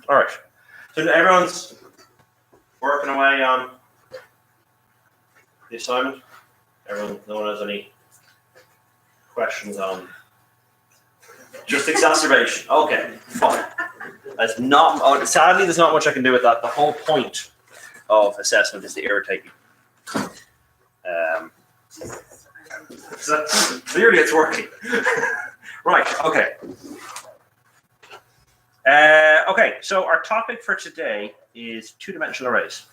All right. So everyone's working away on the assignment. No one has any questions on just exacerbation. Okay, fine. That's not. Sadly, there's not much I can do with that. The whole point of assessment is to irritate you. So clearly, it's working. Right. Okay. Okay. So our topic for today is two-dimensional arrays.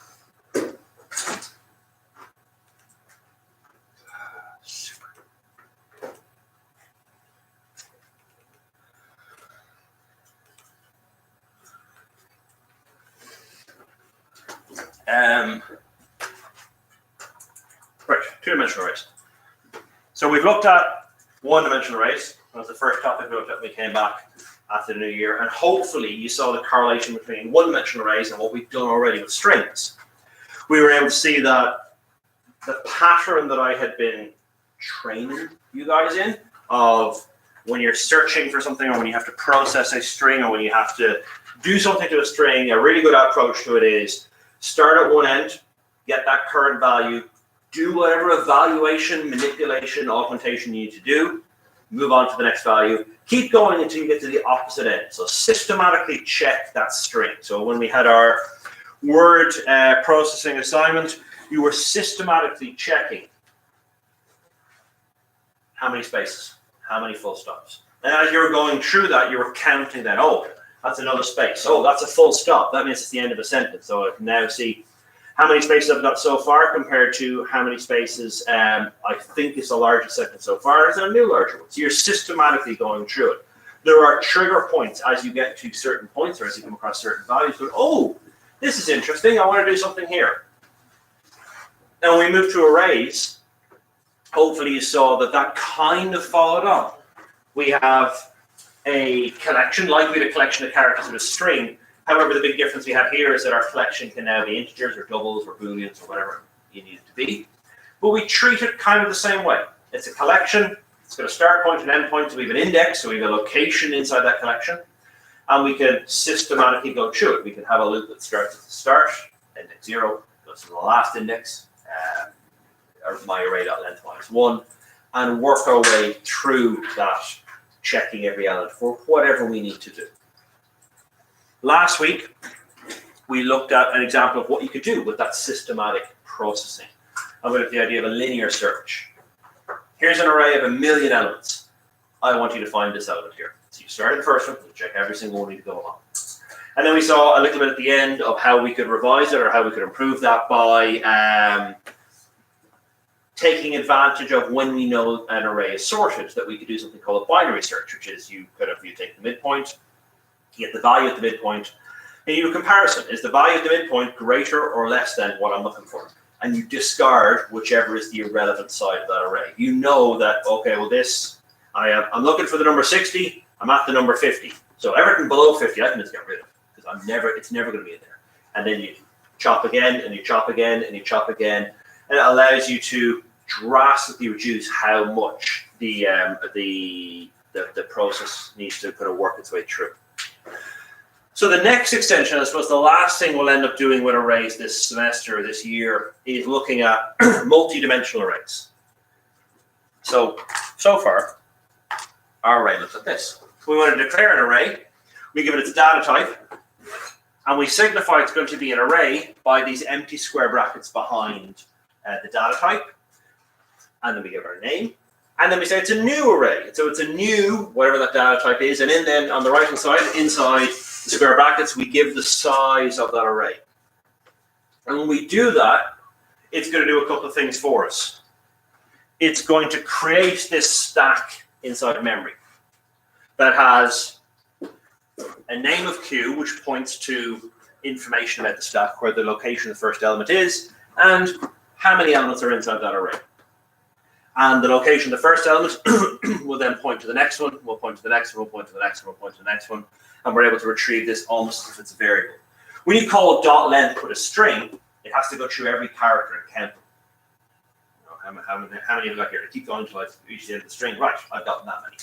Right, two-dimensional arrays. So we've looked at one-dimensional arrays. That was the first topic we looked at when we came back after the new year. And hopefully you saw the correlation between one-dimensional arrays and what we've done already with strings. We were able to see that the pattern that I had been training you guys in of when you're searching for something or when you have to process a string or when you have to do something to a string, a really good approach to it is start at one end, get that current value, do whatever evaluation, manipulation, augmentation you need to do, move on to the next value, keep going until you get to the opposite end. So systematically check that string. So when we had our word processing assignment, you were systematically checking how many spaces, how many full stops. And as you were going through that, you were counting that, oh, that's another space. Oh, that's a full stop. That means it's the end of a sentence. So I can now see how many spaces I've got so far compared to how many spaces I think is the largest sentence so far is a new larger one. So you're systematically going through it. There are trigger points as you get to certain points or as you come across certain values. But, oh, this is interesting. I want to do something here. And when we move to arrays, hopefully you saw that that kind of followed on. We have a collection, like we had a collection of characters in a string. However, the big difference we have here is that our collection can now be integers or doubles or booleans or whatever you need it to be. But we treat it kind of the same way. It's a collection. It's got a start point and end point. So we have an index. So we have a location inside that collection. And we can systematically go through it. We can have a loop that starts at the start, index 0, goes to the last index, or my array.length -1, and work our way through that, checking every element for whatever we need to do. Last week, we looked at an example of what you could do with that systematic processing. And we looked at the idea of a linear search. Here's an array of 1,000,000 elements. I want you to find this element here. So you start at the first one, you check every single one you go along. And then we saw a little bit at the end of how we could revise it or how we could improve that by taking advantage of when we know an array is sorted, that we could do something called a binary search, which is you take the midpoint, you get the value at the midpoint, and you do a comparison. Is the value at the midpoint greater or less than what I'm looking for? And you discard whichever is the irrelevant side of that array. You know that, okay, well this, I'm looking for the number 60, I'm at the number 50. So everything below 50, I can just get rid of, because it's never going to be in there. And then you chop again, and you chop again, and you chop again, and it allows you to drastically reduce how much the process needs to kind of work its way through. So the next extension, I suppose the last thing we'll end up doing with arrays this semester or this year is looking at multi-dimensional arrays. So far, our array looks like this. We want to declare an array, we give it its data type, and we signify it's going to be an array by these empty square brackets behind the data type. And then we give our name. And then we say it's a new array. So it's a new, whatever that data type is. And then on the right-hand side, inside the square brackets, we give the size of that array. And when we do that, it's going to do a couple of things for us. It's going to create this stack inside memory that has a name of Q, which points to information about the stack, where the location of the first element is, and how many elements are inside that array. And the location of the first element will then point to the next one, we'll point to the next one, we'll point to the next one, we'll point to the next one, and we're able to retrieve this almost as if it's a variable. When you call .length with a string, it has to go through every character and count them. You know, how many have I got here? I keep going until I reach the end of the string. Right, I've got that many.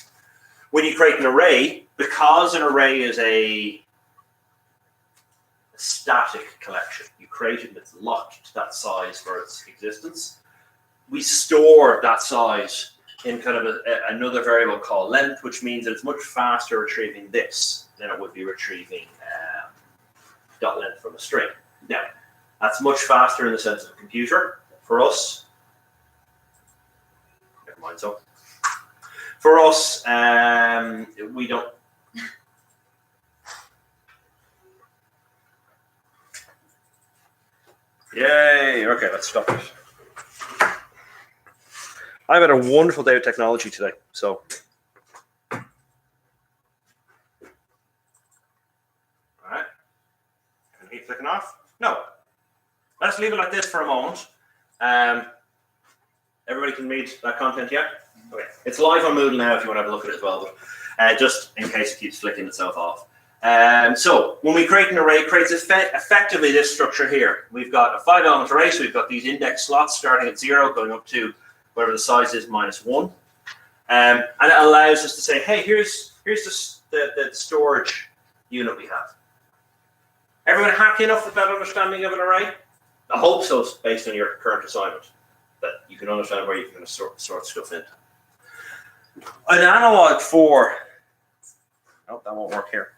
When you create an array, because an array is a static collection. You create it and it's locked to that size for its existence. We store that size in kind of another variable called length, which means that it's much faster retrieving this than it would be retrieving dot length from a string. Now, that's much faster in the sense of a computer. For us, never mind. So, for us, we don't. Yay! Okay, let's stop it. I've had a wonderful day of technology today. So, all right. Can I keep clicking off? No. Let's leave it like this for a moment. Everybody can read that content, yeah? Okay. It's live on Moodle now if you want to have a look at it as well, but just in case it keeps flicking itself off. So when we create an array, it creates effectively this structure here. We've got a 5-element array, so we've got these index slots starting at 0, going up to whatever the size is, -1. And it allows us to say, hey, here's the storage unit we have. Everyone happy enough with that understanding of an array? I hope so, based on your current assignment, that you can understand where you can sort stuff in. An analog for, oh, that won't work here.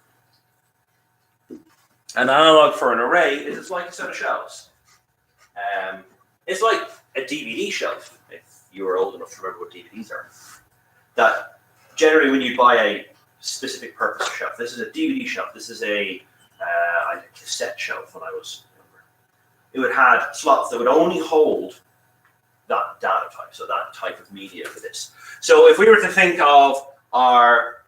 An analog for an array is it's like a set of shelves. It's like a DVD shelf, if you were old enough to remember what DVDs are. That generally when you buy a specific purpose shelf, this is a DVD shelf, this is a cassette shelf when I was younger. It would have slots that would only hold that data type, so that type of media for this. So if we were to think of our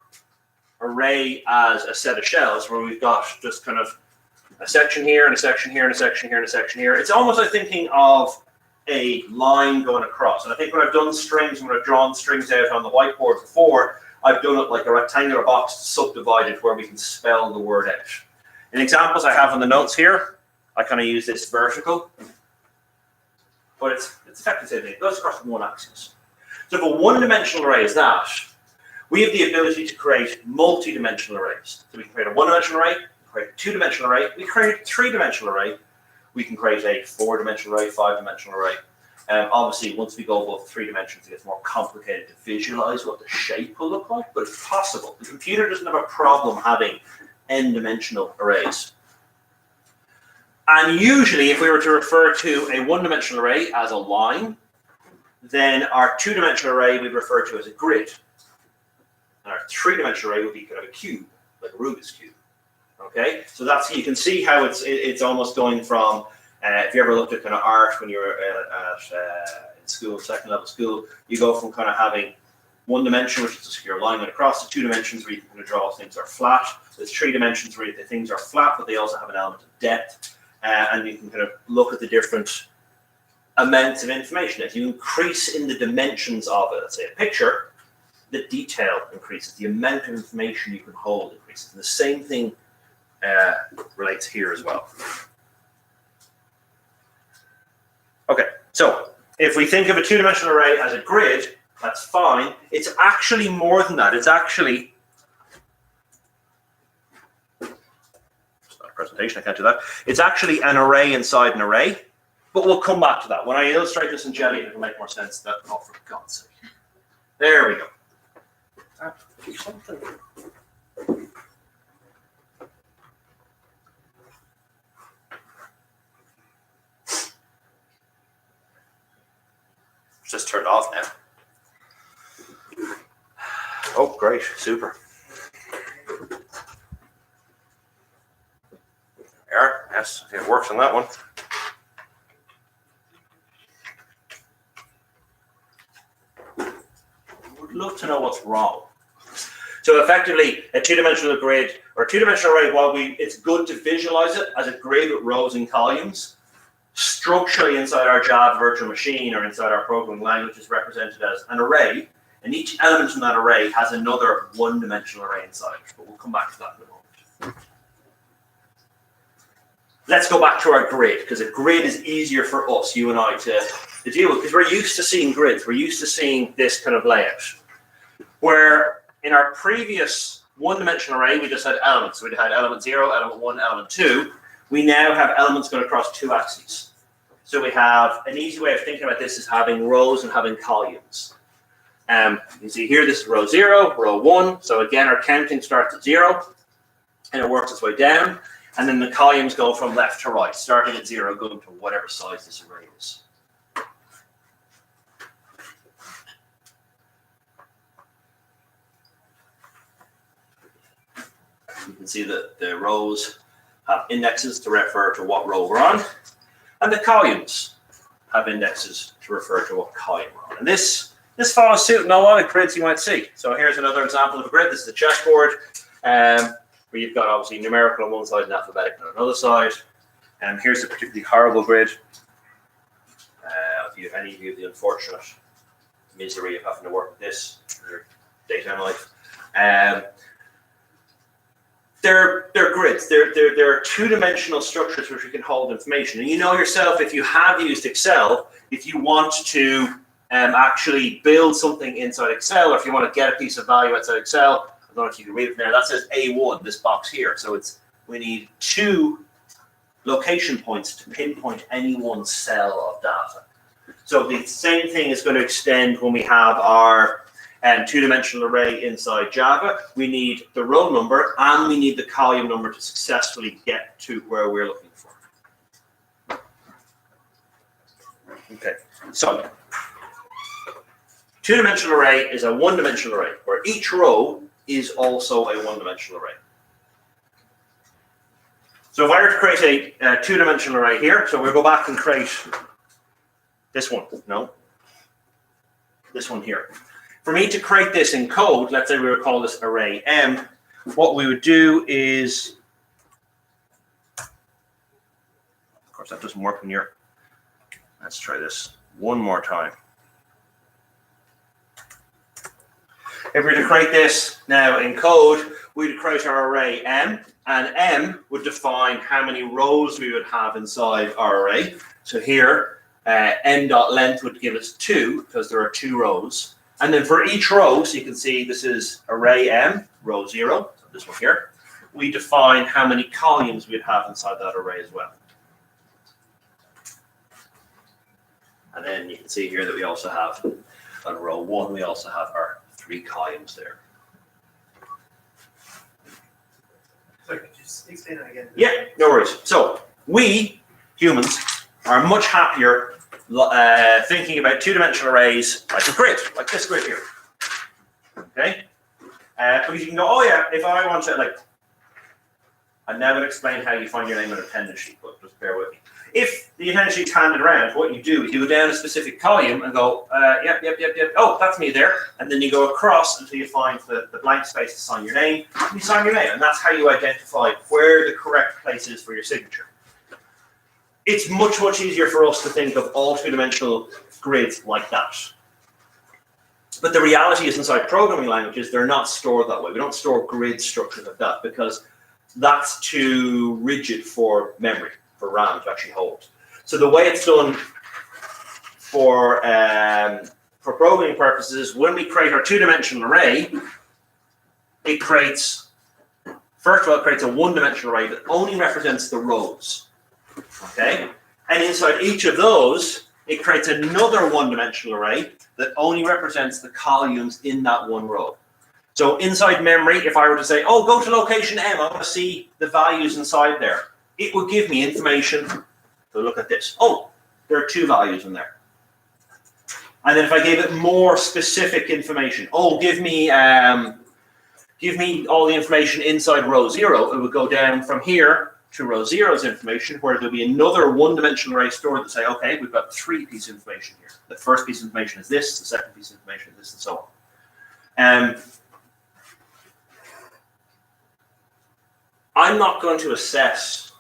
array as a set of shelves where we've got just kind of a section here and a section here and a section here and a section here, it's almost like thinking of a line going across. And I think when I've done strings, when I've drawn strings out on the whiteboard before, I've done it like a rectangular box subdivided where we can spell the word out. In examples I have on the notes here, I kind of use this vertical, but it's effectively the same thing. It goes across one axis. So if a one-dimensional array is that, we have the ability to create multi-dimensional arrays. So we can create a one-dimensional array, create a two-dimensional array, we create a three-dimensional array, we can create a four-dimensional array, five-dimensional array. Obviously, once we go above 3 dimensions, it gets more complicated to visualize what the shape will look like, but it's possible. The computer doesn't have a problem having n-dimensional arrays. And usually, if we were to refer to a one-dimensional array as a line, then our two-dimensional array we'd refer to as a grid. And our three-dimensional array would be kind of a cube, like a Rubik's cube. Okay, so that's, you can see how it's almost going from, if you ever looked at kind of art when you were in school, second level school, you go from kind of having one dimension, which is just your line going across, to 2 dimensions where you can kind of draw things that are flat. There's 3 dimensions where the things are flat, but they also have an element of depth, and you can kind of look at the different amounts of information. If you increase in the dimensions of it, let's say a picture, the detail increases, the amount of information you can hold increases. And the same thing relates here as well. Okay, so if we think of a two-dimensional array as a grid, that's fine. It's actually more than that. It's actually, it's not a presentation, I can't do that. It's actually an array inside an array, but we'll come back to that. When I illustrate this in Jelly, it'll make more sense. That, oh, for God's sake. There we go. Do something. It's just turned off now. Oh, great, super. There, yes, it works on that one. Would love to know what's wrong. So effectively, a two-dimensional grid or a two-dimensional array, while it's good to visualize it as a grid with rows and columns, structurally inside our Java virtual machine or inside our programming language is represented as an array, and each element in that array has another one-dimensional array inside. But we'll come back to that in a moment. Let's go back to our grid, because a grid is easier for us, you and I, to deal with, because we're used to seeing grids. We're used to seeing this kind of layout. Where in our previous one-dimensional array, we just had elements. We had element 0, element 1, element 2. we now have elements going across two axes. So we have an easy way of thinking about this is having rows and having columns. You can see here, this is row 0, row 1. So again, our counting starts at 0 and it works its way down. And then the columns go from left to right, starting at 0, going to whatever size this array is. You can see that the rows have indexes to refer to what row we're on, and the columns have indexes to refer to what column we're on. And this follows suit in a lot of grids you might see. So here's another example of a grid. This is a chessboard, where you've got obviously numerical on one side and alphabetical on another side. And here's a particularly horrible grid. If you have any of you have the unfortunate misery of having to work with this in your daytime life. They're grids. They're two-dimensional structures which you can hold information. And you know yourself, if you have used Excel, if you want to actually build something inside Excel, or if you want to get a piece of value outside Excel, I don't know if you can read it there. That says A1, this box here. So we need 2 location points to pinpoint any one cell of data. So the same thing is going to extend when we have our two-dimensional array inside Java. We need the row number and we need the column number to successfully get to where we're looking for. Okay, so two-dimensional array is a one-dimensional array where each row is also a one-dimensional array. So if I were to create a two-dimensional array here, so we'll go back and create this one. No, this one here. For me to create this in code, let's say we would call this array M, what we would do is, of course that doesn't work when you're, let's try this one more time. If we were to create this now in code, we'd create our array M, and M would define how many rows we would have inside our array. So here, m.length would give us 2, because there are 2 rows. And then for each row, so you can see this is array M, row 0, so this one here, we define how many columns we'd have inside that array as well. And then you can see here that we also have, on row 1, we also have our 3 columns there. Sorry, could you just explain that again? Yeah, no worries. So we, humans, are much happier thinking about two-dimensional arrays like a grid, like this grid here. Okay? Because you can go, oh yeah, if I want to, like, I'm now going to explain how you find your name on an attendance sheet, but just bear with me. If the attendance sheet's handed around, what you do is you go down a specific column and go, yep, oh, that's me there. And then you go across until you find the blank space to sign your name, and you sign your name. And that's how you identify where the correct place is for your signature. It's much, much easier for us to think of all two-dimensional grids like that. But the reality is inside programming languages, they're not stored that way. We don't store grid structures like that because that's too rigid for memory, for RAM to actually hold. So the way it's done for programming purposes, when we create our two-dimensional array, it creates, first of all, it creates a one-dimensional array that only represents the rows. Okay, and inside each of those, it creates another one-dimensional array that only represents the columns in that one row. So inside memory, if I were to say, oh, go to location M, I want to see the values inside there, it would give me information. So look at this. Oh, there are 2 values in there. And then if I gave it more specific information, oh, give me all the information inside row 0, it would go down from here to row 0's information, where there'll be another one-dimensional array stored to say, okay, we've got 3 pieces of information here. The first piece of information is this, the second piece of information is this, and so on. I'm not going to assess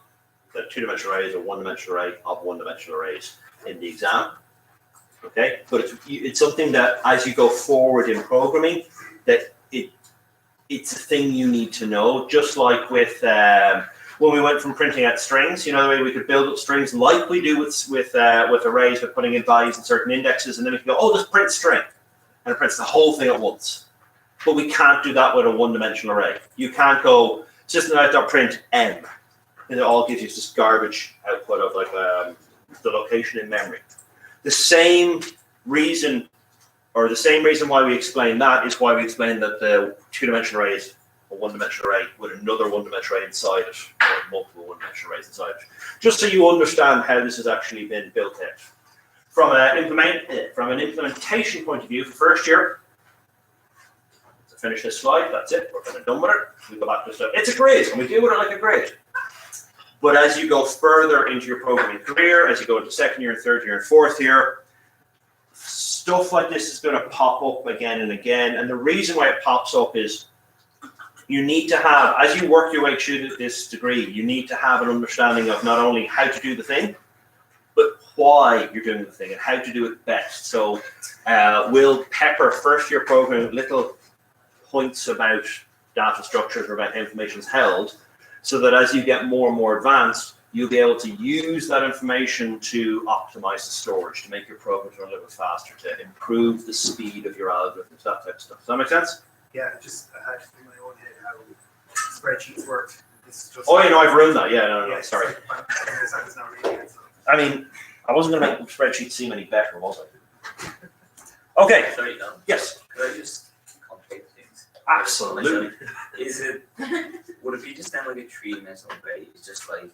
the two-dimensional arrays or one-dimensional array of one-dimensional arrays in the exam, okay? But it's something that, as you go forward in programming, that it's a thing you need to know, just like with when we went from printing out strings, you know, the way we could build up strings like we do with arrays, with putting in values and certain indexes, and then we can go, oh, just print string, and it prints the whole thing at once. But we can't do that with a one-dimensional array. You can't go system.out.print M. and it all gives you this garbage output of like the location in memory. The same reason why we explain that is why we explain that the two-dimensional array is a one-dimensional array with another one-dimensional array inside it, or multiple one-dimensional arrays inside it. Just so you understand how this has actually been built out. From an implementation point of view, for first year, to finish this slide, that's it, we're kind of done with it. We go back to stuff. It's a grid, and we deal with it like a grid. But as you go further into your programming career, as you go into second year and third year and fourth year, stuff like this is going to pop up again and again. And the reason why it pops up is you need to have, as you work your way through this degree, you need to have an understanding of not only how to do the thing, but why you're doing the thing and how to do it best. So we'll pepper first year programming with little points about data structures or about how information is held, so that as you get more and more advanced, you'll be able to use that information to optimize the storage, to make your programs run a little bit faster, to improve the speed of your algorithms, that type of stuff. Does that make sense? Yeah, I had to in my own head how spreadsheets work. This is just I've ruined that. Yeah, no, sorry. It's not really it, so. I mean, I wasn't going to make the spreadsheet seem any better, was I? Okay. Sorry, Yes. could I just complicate things? Absolutely. Would it be just then like a three-dimensional array? It's just like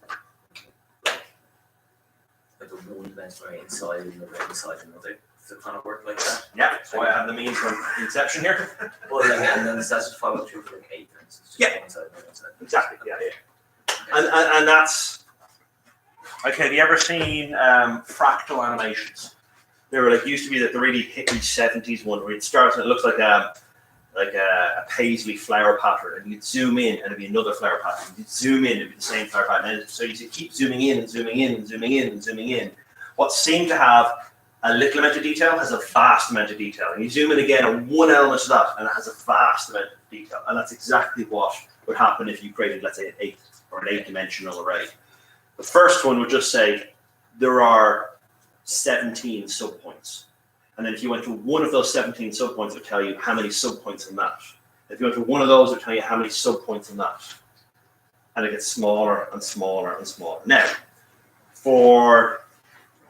a one-dimensional array inside another inside another. Does it kind of work like that? Yeah, that's why I have the means from inception here. Well, and then that's just follow through for like 8, for instance. Just Yeah. one side, one side. Exactly. Yeah. And that's okay. Have you ever seen fractal animations? They were like used to be the really hippie 70s one where it starts and it looks like a paisley flower pattern, and you'd zoom in and it'd be another flower pattern. You'd zoom in, it'd be the same flower pattern. And so you keep zooming in and zooming in and zooming in and zooming in. What seemed to have a little amount of detail has a vast amount of detail. And you zoom in again on one element of that and it has a vast amount of detail. And that's exactly what would happen if you created, let's say, an 8 or an 8-dimensional array. The first one would just say there are 17 subpoints. And then if you went to one of those 17 subpoints, it would tell you how many subpoints in that. If you went to one of those, it would tell you how many subpoints in that. And it gets smaller and smaller and smaller. Now, for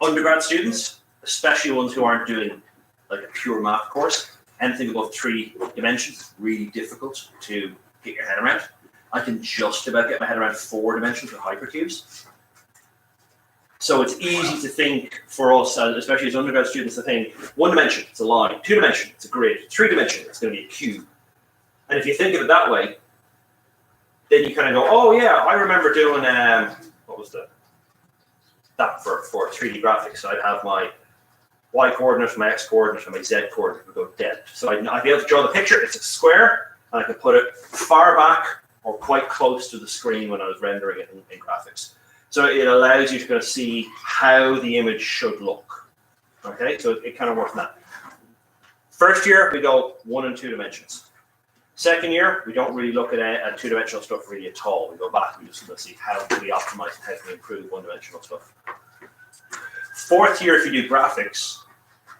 undergrad students, especially ones who aren't doing like a pure math course, anything above 3 dimensions is really difficult to get your head around. I can just about get my head around 4 dimensions with hypercubes. So it's easy to think for us, especially as undergrad students, to think 1 dimension, it's a line; 2 dimension, it's a grid; 3 dimension, it's going to be a cube. And if you think of it that way, then you kind of go, oh yeah, I remember doing what was that for 3D graphics? I'd have my y coordinate, my x coordinate, and my z coordinate would go depth. So I'd be able to draw the picture. It's a square, and I could put it far back or quite close to the screen when I was rendering it in graphics. So it allows you to kind of see how the image should look. Okay, so it kind of works on that. First year, we go 1 and 2 dimensions. Second year, we don't really look at 2-dimensional stuff really at all. We go back, we just want to see how can we optimize and how can we improve 1-dimensional stuff. Fourth year, if you do graphics,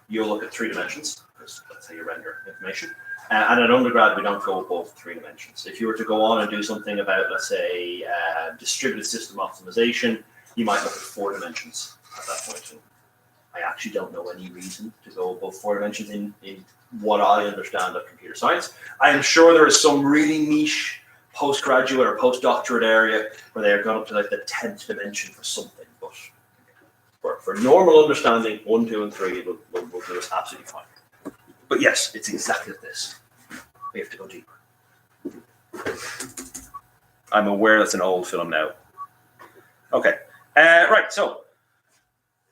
you'll look at 3 dimensions, because that's how you render information. And at undergrad, we don't go above 3 dimensions. If you were to go on and do something about, let's say, distributed system optimization, you might look at 4 dimensions at that point. And I actually don't know any reason to go above 4 dimensions in what I understand of computer science. I am sure there is some really niche postgraduate or postdoctorate area where they are gone up to like the 10th dimension for something. But for normal understanding, 1, 2, and 3 will do us absolutely fine. But yes, it's exactly this. We have to go deeper. I'm aware that's an old film now. Okay, right, so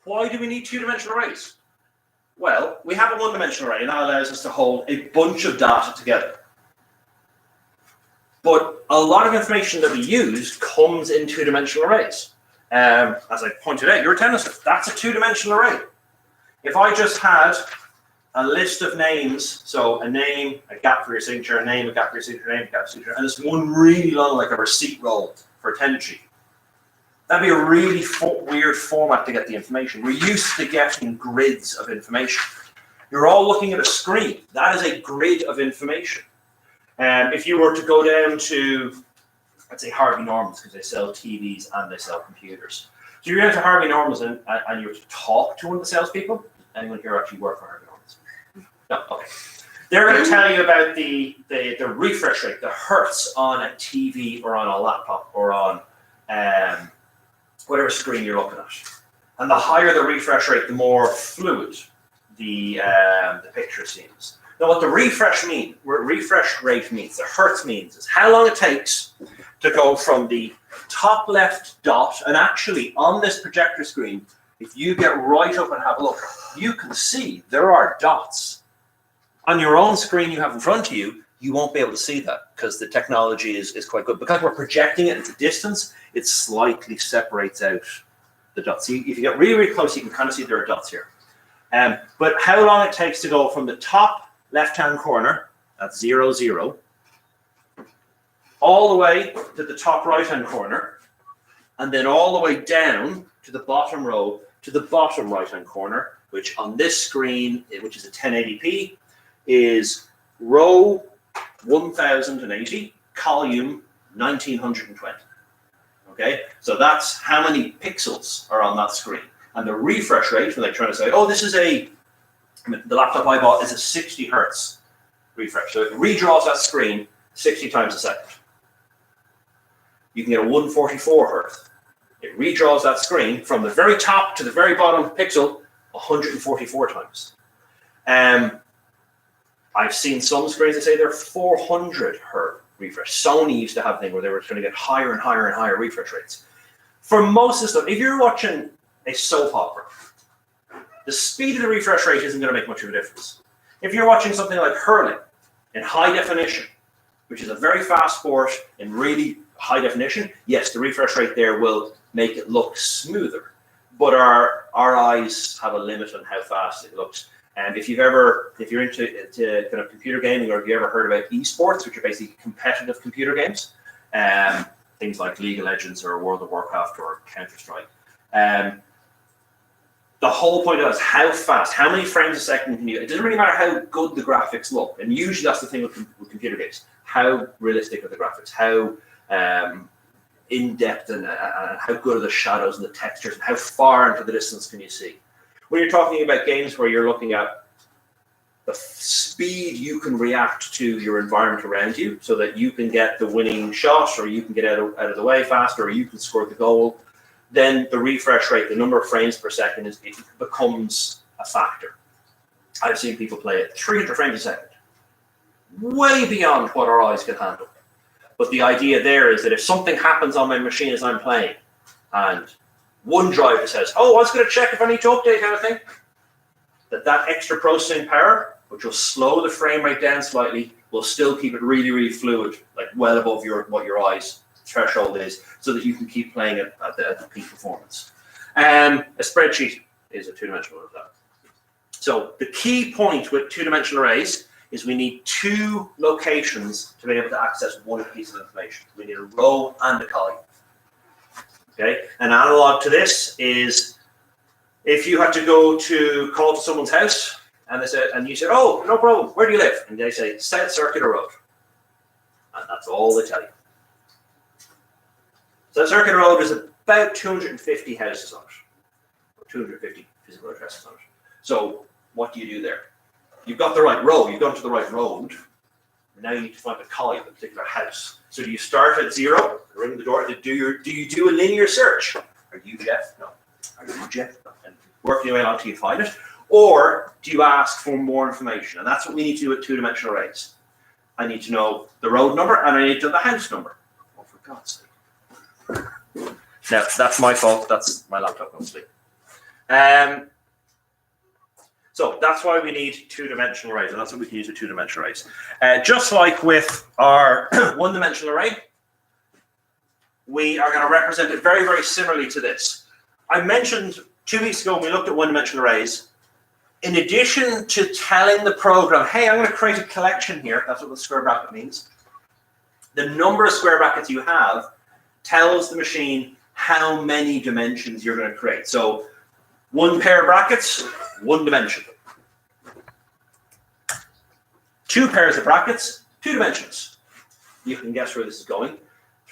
why do we need 2-dimensional arrays? Well, we have a 1-dimensional array, and that allows us to hold a bunch of data together. But a lot of information that we use comes in 2-dimensional arrays. As I pointed out, your attendance, that's a 2-dimensional array. If I just had a list of names, so a name, a gap for your signature, a name, a gap for your signature, a name, a gap for your signature, and it's one really long, like a receipt roll for attendance sheet. That'd be a really weird format to get the information. We're used to getting grids of information. You're all looking at a screen. That is a grid of information. If you were to go down to I'd say Harvey Normans, because they sell TVs and they sell computers. So you're going to Harvey Normans and you're to talk to one of the salespeople. Anyone here actually work for Harvey Normans? No, okay. They're going to tell you about the refresh rate, the hertz on a TV or on a laptop or on whatever screen you're looking at. And the higher the refresh rate, the more fluid the picture seems. Now, what the refresh rate means, the hertz means, is how long it takes to go from the top left dot, and actually on this projector screen, if you get right up and have a look, you can see there are dots. On your own screen you have in front of you, you won't be able to see that because the technology is quite good. Because we're projecting it at a distance, it slightly separates out the dots. So if you get really, really close, you can kind of see there are dots here. But how long it takes to go from the top left-hand corner, that's 0, 0, all the way to the top right-hand corner, and then all the way down to the bottom row, to the bottom right-hand corner, which on this screen, which is a 1080p, is row 1080, column 1920. Okay, so that's how many pixels are on that screen. And the refresh rate, when they're trying to say, oh, this is the laptop I bought is a 60 hertz refresh. So it redraws that screen 60 times a second. You can get a 144 hertz. It redraws that screen from the very top to the very bottom pixel 144 times. I've seen some screens that say they're 400 hertz refresh. Sony used to have a thing where they were trying to get higher and higher and higher refresh rates. For most of the stuff, if you're watching a soap opera, the speed of the refresh rate isn't going to make much of a difference. If you're watching something like hurling in high definition, which is a very fast sport in really high definition, yes, the refresh rate there will make it look smoother. But our eyes have a limit on how fast it looks. And if you're into kind of computer gaming, or if you ever heard about esports, which are basically competitive computer games, things like League of Legends or World of Warcraft or Counter-Strike, the whole point of it is how fast, how many frames a second can you, it doesn't really matter how good the graphics look. And usually that's the thing with computer games. How realistic are the graphics? How in-depth and how good are the shadows and the textures? And how far into the distance can you see? When you're talking about games where you're looking at the speed you can react to your environment around you so that you can get the winning shot, or you can get out of the way faster, or you can score the goal, then the refresh rate, the number of frames per second, it becomes a factor. I've seen people play at 300 frames a second, way beyond what our eyes can handle. But the idea there is that if something happens on my machine as I'm playing, and one driver says, oh, I was going to check if I need to update anything, that extra processing power, which will slow the frame rate down slightly, will still keep it really, really fluid, like well above what your eyes threshold is, so that you can keep playing it at the peak performance. A spreadsheet is a two-dimensional of that. So the key point with two-dimensional arrays is we need two locations to be able to access one piece of information. We need a row and a column. Okay, an analog to this is if you had to go to call to someone's house and you said, oh, no problem, where do you live? And they say South Circular Road. And that's all they tell you. South Circular Road is about 250 houses on it, or 250 physical addresses on it. So what do you do there? You've got the right row, you've gone to the right road. Now you need to find the column of a particular house. So do you start at 0, ring the door, do you do a linear search? Are you Jeff? No. Are you Jeff? No. And working your way along till you find it. Or do you ask for more information? And that's what we need to do with two-dimensional arrays. I need to know the road number and I need to know the house number. Oh, for God's sake. Now, that's my fault. That's my laptop, mostly. So that's why we need two-dimensional arrays, and that's what we can use with two-dimensional arrays. Just like with our one-dimensional array, we are going to represent it very, very similarly to this. I mentioned 2 weeks ago when we looked at one-dimensional arrays, in addition to telling the program, hey, I'm going to create a collection here, that's what the square bracket means, the number of square brackets you have tells the machine how many dimensions you're going to create. So 1 pair of brackets, 1 dimension. 2 pairs of brackets, 2 dimensions. You can guess where this is going.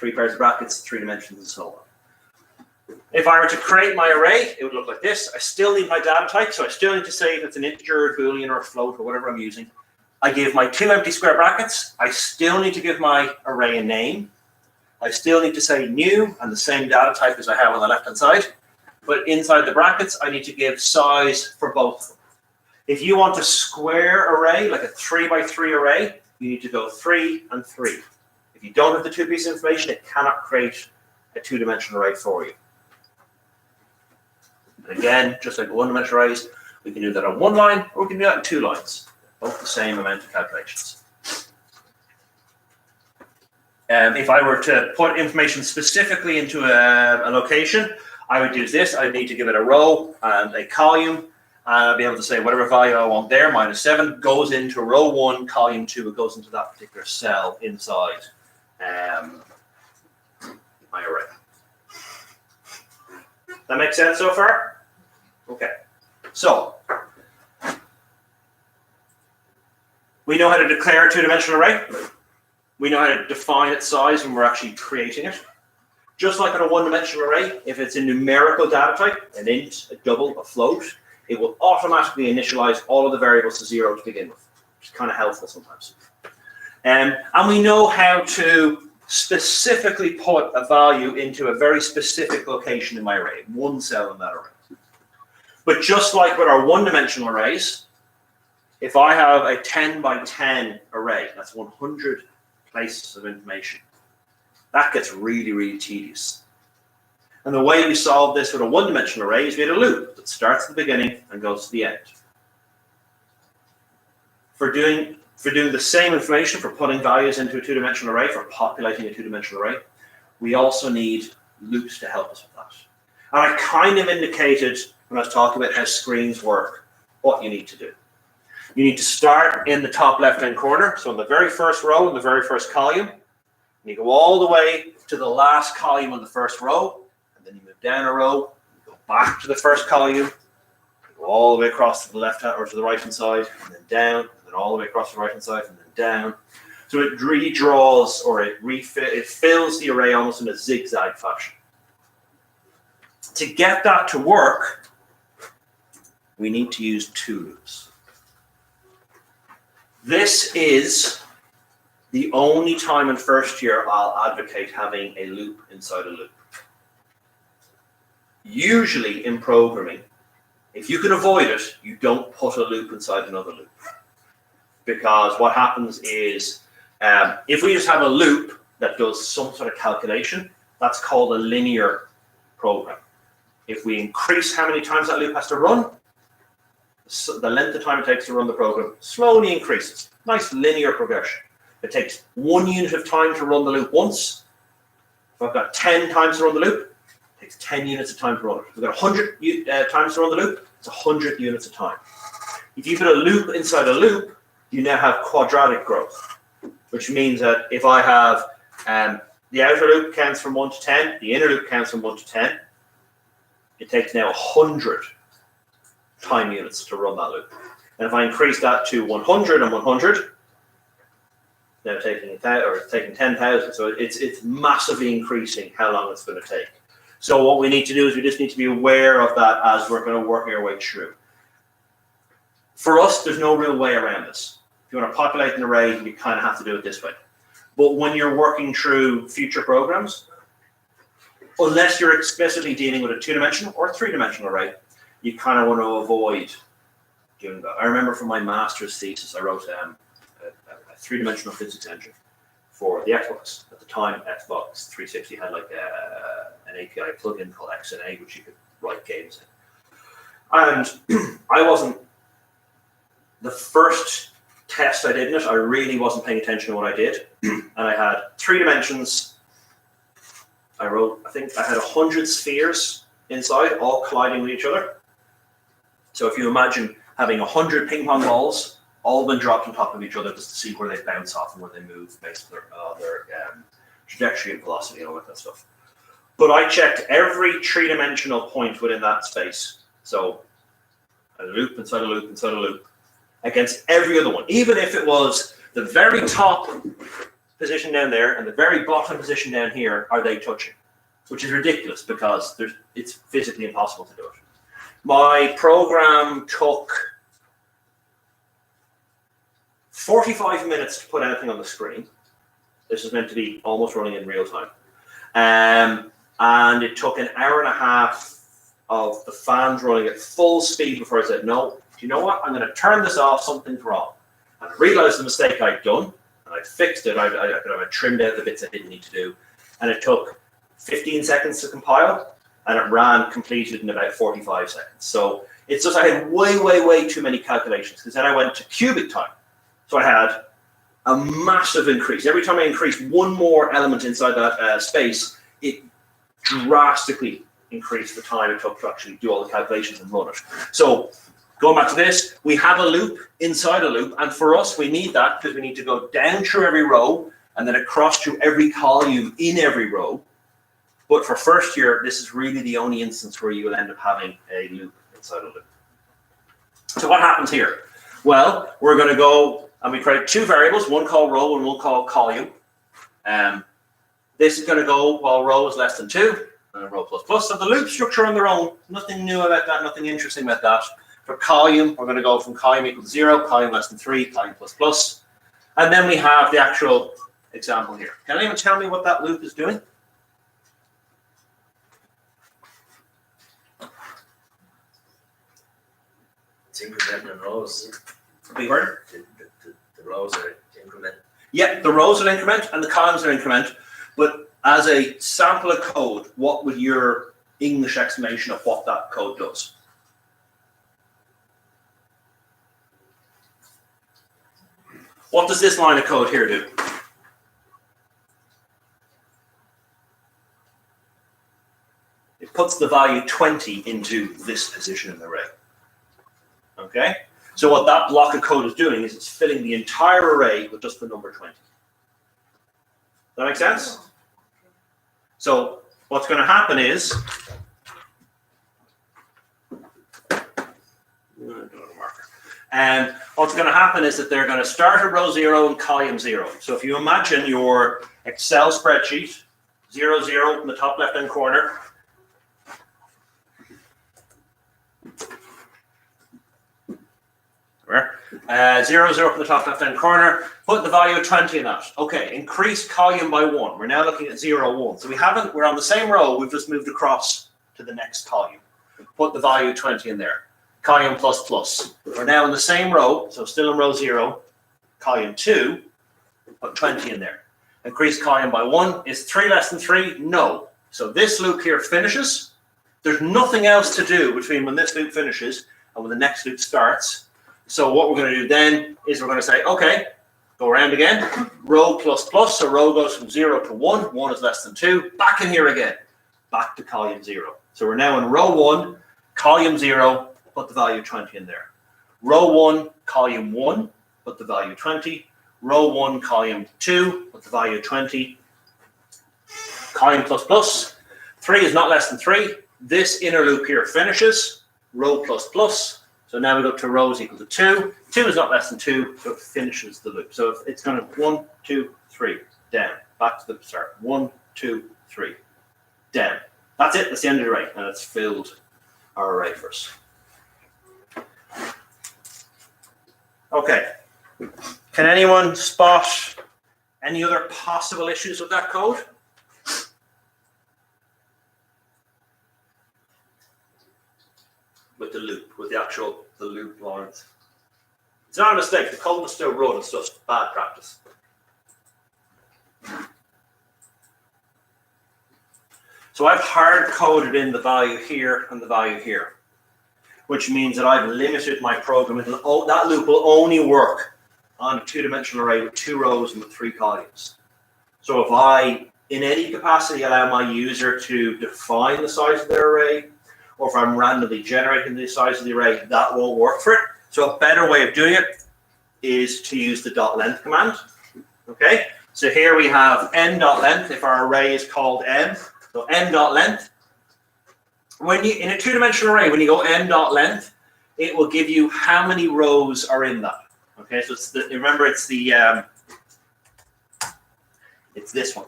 3 pairs of brackets, 3 dimensions, and so on. If I were to create my array, it would look like this. I still need my data type, so I still need to say if it's an integer, Boolean, or a float, or whatever I'm using. I give my 2 empty square brackets. I still need to give my array a name. I still need to say new and the same data type as I have on the left-hand side. But inside the brackets, I need to give size for both of them. If you want a square array, like a 3 by 3 array, you need to go 3 and 3. If you don't have the 2 pieces of information, it cannot create a 2-dimensional array for you. And again, just like 1-dimensional arrays, we can do that on 1 line, or we can do that in 2 lines. Both the same amount of calculations. If I were to put information specifically into a location, I would use this. I'd need to give it a row and a column. And I'd be able to say whatever value I want there, -7, goes into row 1, column 2. It goes into that particular cell inside my array. That makes sense so far? Okay. So, we know how to declare a 2-dimensional array. We know how to define its size when we're actually creating it. Just like on a 1-dimensional array, if it's a numerical data type, an int, a double, a float, it will automatically initialize all of the variables to 0 to begin with, which is kind of helpful sometimes. And we know how to specifically put a value into a very specific location in my array, 1 cell in that array. But just like with our 1-dimensional arrays, if I have a 10 by 10 array, that's 100 places of information, that gets really, really tedious. And the way we solve this with a 1-dimensional array is we had a loop that starts at the beginning and goes to the end. For doing the same information, for putting values into a 2-dimensional array, for populating a 2-dimensional array, we also need loops to help us with that. And I kind of indicated when I was talking about how screens work, what you need to do. You need to start in the top left-hand corner, so in the very first row, in the very first column, and you go all the way to the last column on the first row, and then you move down a row, you go back to the first column, you go all the way across to the left-hand or to the right-hand side, and then down, and then all the way across to the right-hand side, and then down. So it redraws, or it fills the array almost in a zigzag fashion. To get that to work, we need to use 2 loops. This is the only time in first year I'll advocate having a loop inside a loop. Usually in programming, if you can avoid it, you don't put a loop inside another loop. Because what happens is, if we just have a loop that does some sort of calculation, that's called a linear program. If we increase how many times that loop has to run, so the length of time it takes to run the program slowly increases. Nice linear progression. It takes 1 unit of time to run the loop once. If I've got 10 times to run the loop, it takes 10 units of time to run it. If I've got 100 times to run the loop, it's 100 units of time. If you put a loop inside a loop, you now have quadratic growth, which means that if I have the outer loop counts from 1 to 10, the inner loop counts from 1 to 10, it takes now 100 time units to run that loop. And if I increase that to 100 and 100, now taking 10,000, so it's massively increasing how long it's going to take. So what we need to do is we just need to be aware of that as we're going to work our way through. For us, there's no real way around this. If you want to populate an array, you kind of have to do it this way. But when you're working through future programs, unless you're explicitly dealing with a 2-dimensional or a 3-dimensional array, you kind of want to avoid doing that. I remember from my master's thesis, I wrote a 3-dimensional physics engine for the Xbox. At the time, Xbox 360 had like an API plugin called XNA, which you could write games in. And the first test I did in it, I really wasn't paying attention to what I did. And I had 3 dimensions. I had 100 spheres inside, all colliding with each other. So if you imagine having 100 ping pong balls, all been dropped on top of each other just to see where they bounce off and where they move based on their trajectory and velocity and all that kind of stuff. But I checked every 3-dimensional point within that space. So a loop inside a loop inside a loop against every other one. Even if it was the very top position down there and the very bottom position down here, are they touching? Which is ridiculous because it's physically impossible to do it. My program took 45 minutes to put anything on the screen. This is meant to be almost running in real time. And it took an hour and a half of the fans running at full speed before I said, no, do you know what? I'm going to turn this off, something's wrong. And I realized the mistake I'd done, and I fixed it. I trimmed out the bits I didn't need to do. And it took 15 seconds to compile, and it ran completed in about 45 seconds. So it's just I had way too many calculations, because then I went to cubic time. So I had a massive increase. Every time I increased one more element inside that space, it drastically increased the time it took to actually do all the calculations and run it. So going back to this, we have a loop inside a loop, and for us, we need that because we need to go down through every row and then across through every column in every row. But for first year, this is really the only instance where you will end up having a loop inside a loop. So what happens here? Well, we're going to go and we create two variables, one called row and one called column. This is going to go while row is less than 2, and row plus plus. So the loop structure on their own, nothing new about that, nothing interesting about that. For column, we're going to go from column equal to 0, column less than 3, column plus plus. And then we have the actual example here. Can anyone tell me what that loop is doing? It's incrementing rows. Big word? The rows are increment. Yeah, the rows will increment and the columns will increment. But as a sample of code, what would your English explanation of what that code does? What does this line of code here do? It puts the value 20 into this position in the array. Okay? So what that block of code is doing is it's filling the entire array with just the number 20. Does that make sense? So what's going to happen is, and what's going to happen is that they're going to start at row 0 and column 0. So if you imagine your Excel spreadsheet, 0, 0 in the top left-hand corner, where 0, 0 from the top left-hand corner, put the value of 20 in that. Okay, increase column by 1. We're now looking at 0, 1. So we're on the same row, we've just moved across to the next column. Put the value of 20 in there. Column plus plus. We're now in the same row, so still in row 0, column 2, put 20 in there. Increase column by 1. Is 3 less than 3? No. So this loop here finishes. There's nothing else to do between when this loop finishes and when the next loop starts. So what we're going to do then is we're going to say, okay, go around again, row plus plus, so row goes from 0 to 1, 1 is less than 2, back in here again, back to column 0. So we're now in row 1, column 0, put the value 20 in there. Row 1, column 1, put the value 20. Row 1, column 2, put the value 20. Column plus plus, 3 is not less than 3. This inner loop here finishes, row plus plus. So now we go to rows equal to 2. 2 is not less than 2, so it finishes the loop. So it's going to 1, 2, 3, down, back to the start. 1, 2, 3, down. That's it. That's the end of the array, and it's filled our array for us. Okay. Can anyone spot any other possible issues with that code? With the loop, with the loop lines. It's not a mistake, the code will still run, it's just bad practice. So I've hard coded in the value here and the value here, which means that I've limited my program. That loop will only work on a two-dimensional array with 2 rows and with 3 columns. So if I, in any capacity, allow my user to define the size of their array, or if I'm randomly generating the size of the array, that won't work for it. So a better way of doing it is to use the .length command. Okay, so here we have n.length if our array is called n. So n.length. When you in a two-dimensional array, when you go n.length, it will give you how many rows are in that. Okay, so it's remember it's the It's this one.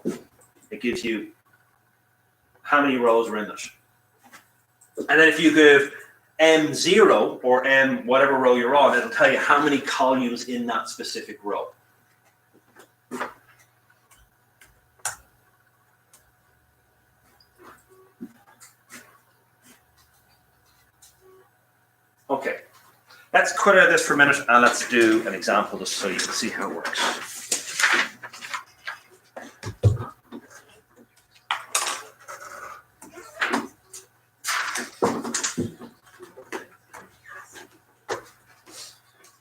It gives you how many rows are in it. And then if you give M0 or M whatever row you're on, it'll tell you how many columns in that specific row. Okay, let's cut out of this for a minute and let's do an example just so you can see how it works.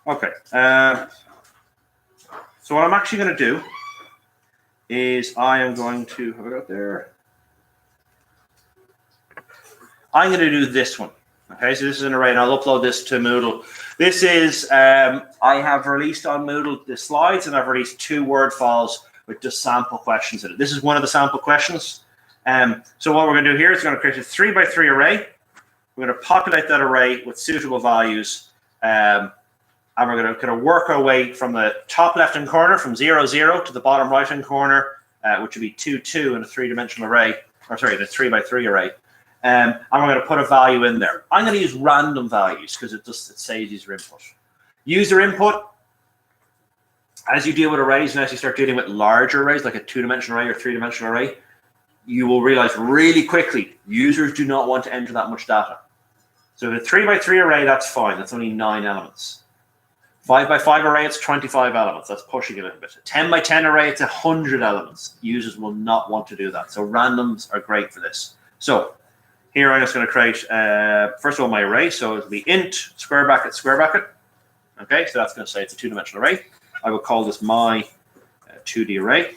Okay, so what I'm actually going to do is I am going to have it out there. I'm going to do this one. Okay, so this is an array, and I'll upload this to Moodle. This is, I have released on Moodle the slides, and I've released 2 Word files with just sample questions in it. This is one of the sample questions. So what we're going to do here is we're going to create a 3 by 3 array. We're going to populate that array with suitable values, and we're going to kind of work our way from the top left-hand corner, from 0, 0, to the bottom right-hand corner, which would be 2, 2 in a 3-dimensional array, or sorry, the 3 by 3 array. And we're going to put a value in there. I'm going to use random values because it saves user input. User input, as you deal with arrays and as you start dealing with larger arrays, like a 2-dimensional array or 3-dimensional array, you will realize really quickly users do not want to enter that much data. So the 3 by 3 array, that's fine. That's only 9 elements. 5 by 5 array, it's 25 elements. That's pushing it a little bit. A 10 by 10 array, it's 100 elements. Users will not want to do that. So randoms are great for this. So here I'm just going to create, first of all, my array. So it'll be int, square bracket, square bracket. Okay, so that's going to say it's a 2-dimensional array. I will call this my 2D array.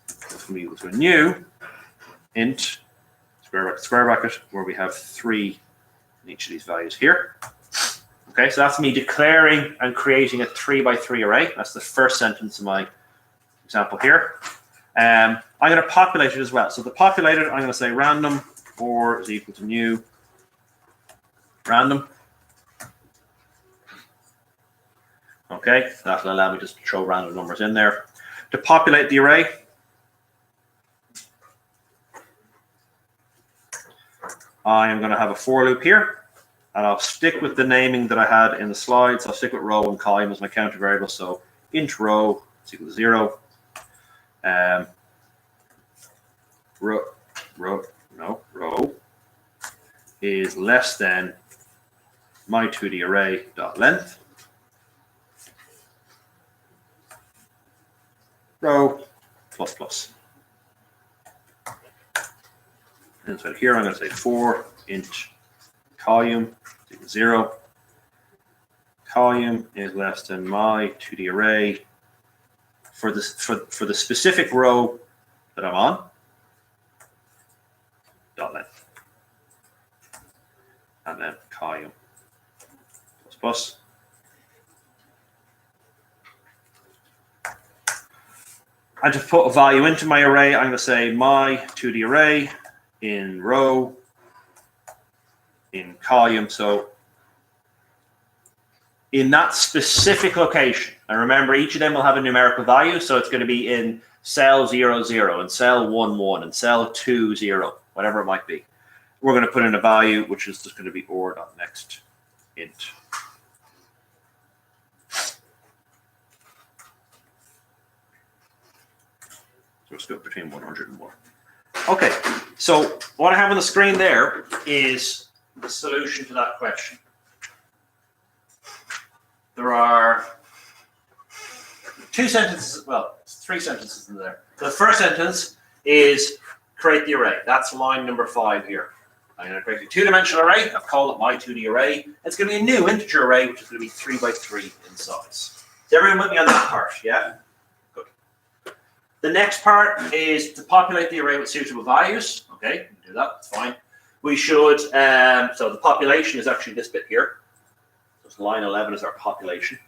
It's going to be equal to a new int, square bracket, where we have 3 in each of these values here. Okay, so that's me declaring and creating a 3 by 3 array. That's the first sentence of my example here. I'm going to populate it as well. So the populated, I'm going to say random or is equal to new random. Okay, that'll allow me just to throw random numbers in there. To populate the array, I am going to have a for loop here. And I'll stick with the naming that I had in the slides. I'll stick with row and column as my counter variable. So int row is equal to 0. Row is less than my 2D array dot length. Row plus plus. And so here I'm going to say for int column is equal to 0. Column is less than my 2D array for this for the specific row that I'm on. Dot length. And then column plus plus. And to put a value into my array, I'm going to say my 2D array in row in column. So in that specific location, and remember each of them will have a numerical value, so it's going to be in cell 0, 0 and cell 1, 1 and cell 2, 0, whatever it might be. We're going to put in a value which is just going to be or.next int. So it's good between 100 and 1. Okay, so what I have on the screen there is the solution to that question. There are 2 sentences, well, 3 sentences in there. The first sentence is create the array. That's line number 5 here. I'm going to create a 2-dimensional array. I've called it my 2D array. It's going to be a new integer array, which is going to be 3 by 3 in size. Is everyone with me on that part? Yeah? Good. The next part is to populate the array with suitable values. Okay, we can do that. That's fine. We should, so the population is actually this bit here. So line 11 is our population.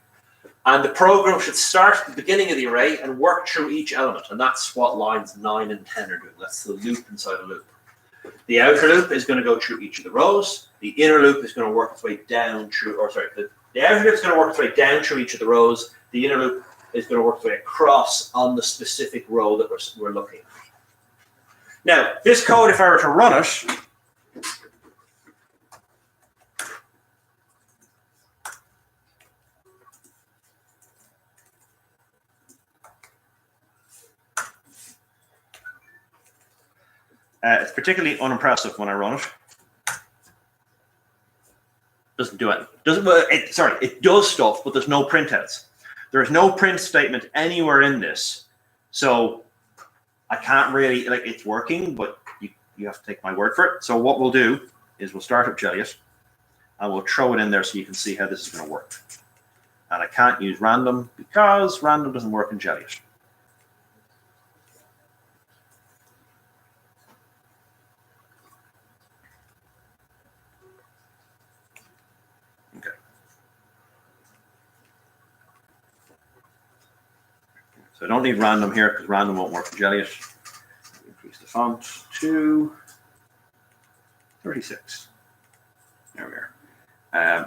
And the program should start at the beginning of the array and work through each element. And that's what lines 9 and 10 are doing. That's the loop inside a loop. The outer loop is going to go through each of the rows. The inner loop is going to work its way down through, or sorry, the outer loop is going to work its way down through each of the rows. The inner loop is going to work its way across on the specific row that we're looking at. Now, this code, if I were to run it, it's particularly unimpressive when I run it. Doesn't do it. It does stuff, but there's no printouts. There's no print statement anywhere in this, so I can't really, like, it's working, but you have to take my word for it. So what we'll do is we'll start up Jelliot, and we'll throw it in there so you can see how this is going to work. And I can't use random because random doesn't work in Jelliot. Okay. So I don't need random here because random won't work in Jelliot. Increase the font to 36. There we are.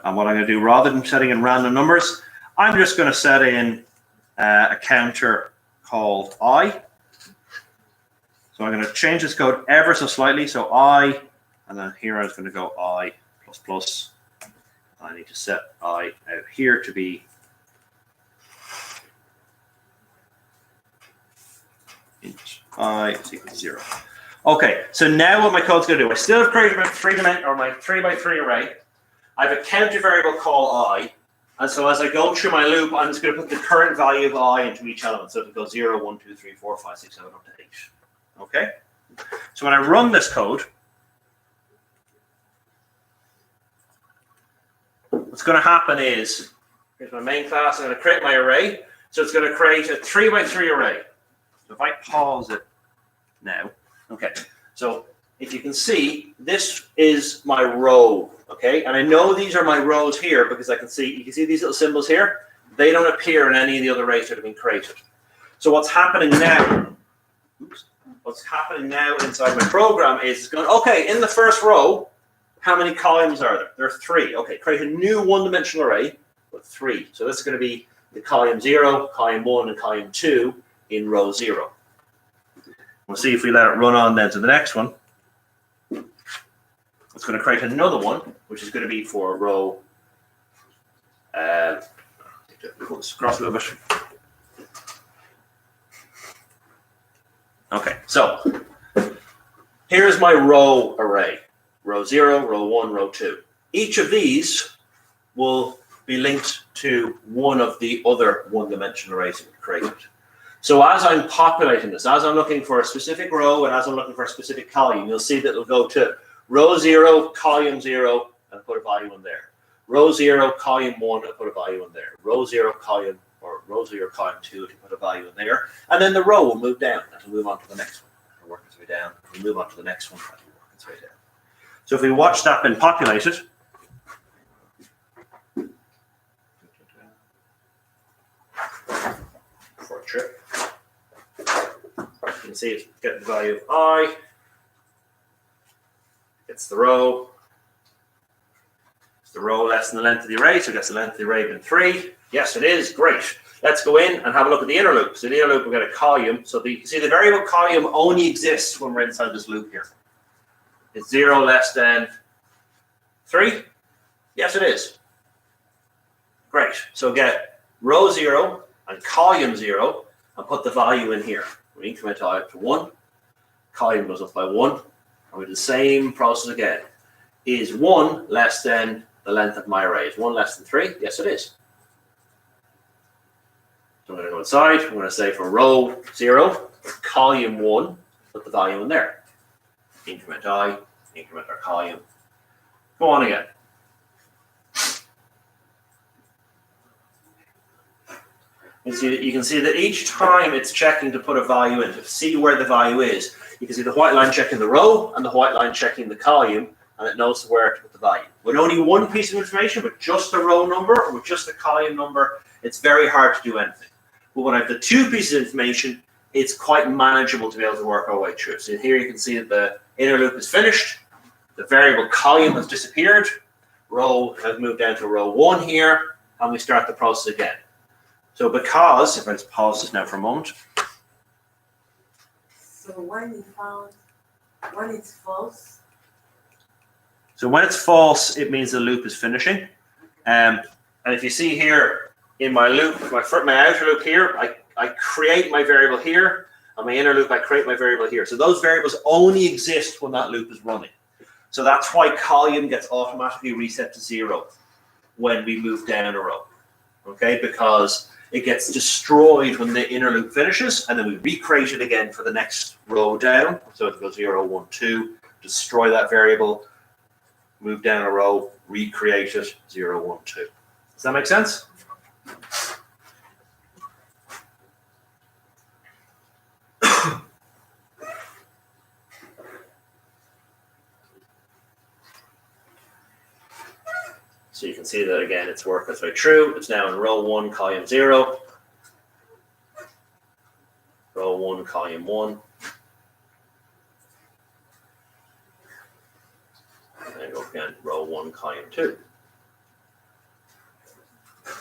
And what I'm going to do, rather than setting in random numbers, I'm just going to set in a counter called I. So I'm going to change this code ever so slightly. So I, and then here I was going to go I plus plus. I need to set I out here to be int I is equal to 0. Okay, so now what my code's going to do, I still have created my 3x3 array. I have a counter variable called I, and so as I go through my loop, I'm just going to put the current value of I into each element. So it goes 0, 1, 2, 3, 4, 5, 6, 7, up to 8. Okay? So when I run this code, what's going to happen is, here's my main class, I'm going to create my array. So it's going to create a 3x3 array. So if I pause it now, okay, so if you can see, this is my row, okay? And I know these are my rows here because I can see, you can see these little symbols here? They don't appear in any of the other arrays that have been created. So what's happening now, inside my program is it's going, okay, in the first row, how many columns are there? There are 3. Okay, create a new one-dimensional array with 3. So this is going to be the column 0, column 1, and column 2 in row 0. We'll see if we let it run on then to the next one. It's going to create another one, which is going to be for row. Pull this across a little bit. Okay, so here's my row array. Row 0, row 1, row 2. Each of these will be linked to one of the other one-dimensional arrays that we created. So as I'm populating this, as I'm looking for a specific row and as I'm looking for a specific column, you'll see that it'll go to row 0, column 0, and put a value in there. Row 0, column 1, and put a value in there. Row 0, column 2, to put a value in there. And then the row will move down. It'll move on to the next one. It'll work its way down. It'll move on to the next one. It'll work its way down. So if we watch that being populated, for a trip, you can see it's getting the value of I, gets the row. Is the row less than the length of the array? So it gets the length of the array being 3. Yes, it is. Great. Let's go in and have a look at the inner loop. So the inner loop, we've got a column. So you can see the variable column only exists when we're inside this loop here. It's 0 less than 3? Yes, it is. Great. So get row 0 and column 0 and put the value in here. We increment I up to 1. Column goes up by 1. And we do the same process again. Is 1 less than the length of my array? Is 1 less than 3? Yes, it is. So I'm going to go inside. I'm going to say for row 0, column 1, put the value in there. Increment I, increment our column. Go on again. You can see that each time it's checking to put a value in, to see where the value is, you can see the white line checking the row and the white line checking the column, and it knows where to put the value. With only one piece of information, with just the row number or with just the column number, it's very hard to do anything. But when I have the 2 pieces of information, it's quite manageable to be able to work our way through. So here you can see that the inner loop is finished. The variable column has disappeared. Row has moved down to row 1 here, and we start the process again. So because, if I just pause this now for a moment. So when it's false. So when it's false, it means the loop is finishing. And if you see here in my loop, my outer loop here, I create my variable here. On my inner loop, I create my variable here. So those variables only exist when that loop is running. So that's why column gets automatically reset to 0 when we move down a row. Okay, because it gets destroyed when the inner loop finishes, and then we recreate it again for the next row down. So it goes 0, 1, 2, destroy that variable, move down a row, recreate it, 0, 1, 2. Does that make sense? So you can see that again, its work is very true. It's now in row 1, column 0. Row 1, column 1. And then go again, row 1, column 2.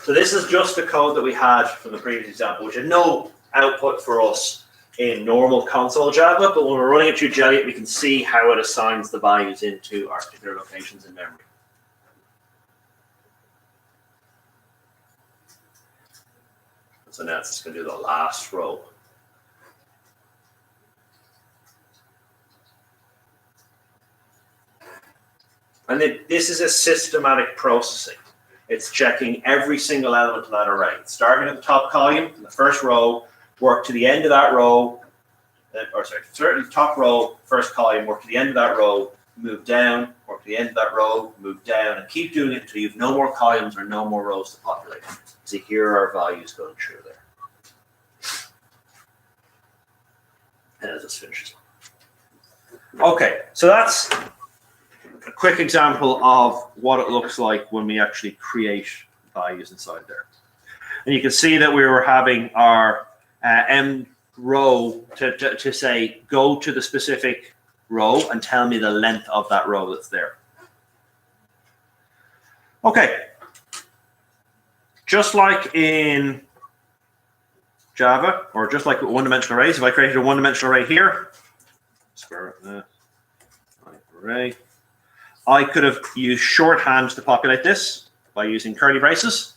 So this is just the code that we had from the previous example, which had no output for us in normal console Java, but when we're running it through Jelly, we can see how it assigns the values into our particular locations in memory. So now it's just going to do the last row. And this is a systematic processing. It's checking every single element of that array. Starting at the top column, in the first row, work to the end of that row, certainly top row, first column, work to the end of that row, move down, work to the end of that row, move down, and keep doing it until you have no more columns or no more rows to populate. See, here are our values going through there. And it just finishes. Okay, so that's a quick example of what it looks like when we actually create values inside there. And you can see that we were having our M row to say, go to the specific row and tell me the length of that row that's there. Okay. Just like in Java, or just like with one-dimensional arrays, if I created a one-dimensional array here, array, I could have used shorthand to populate this by using curly braces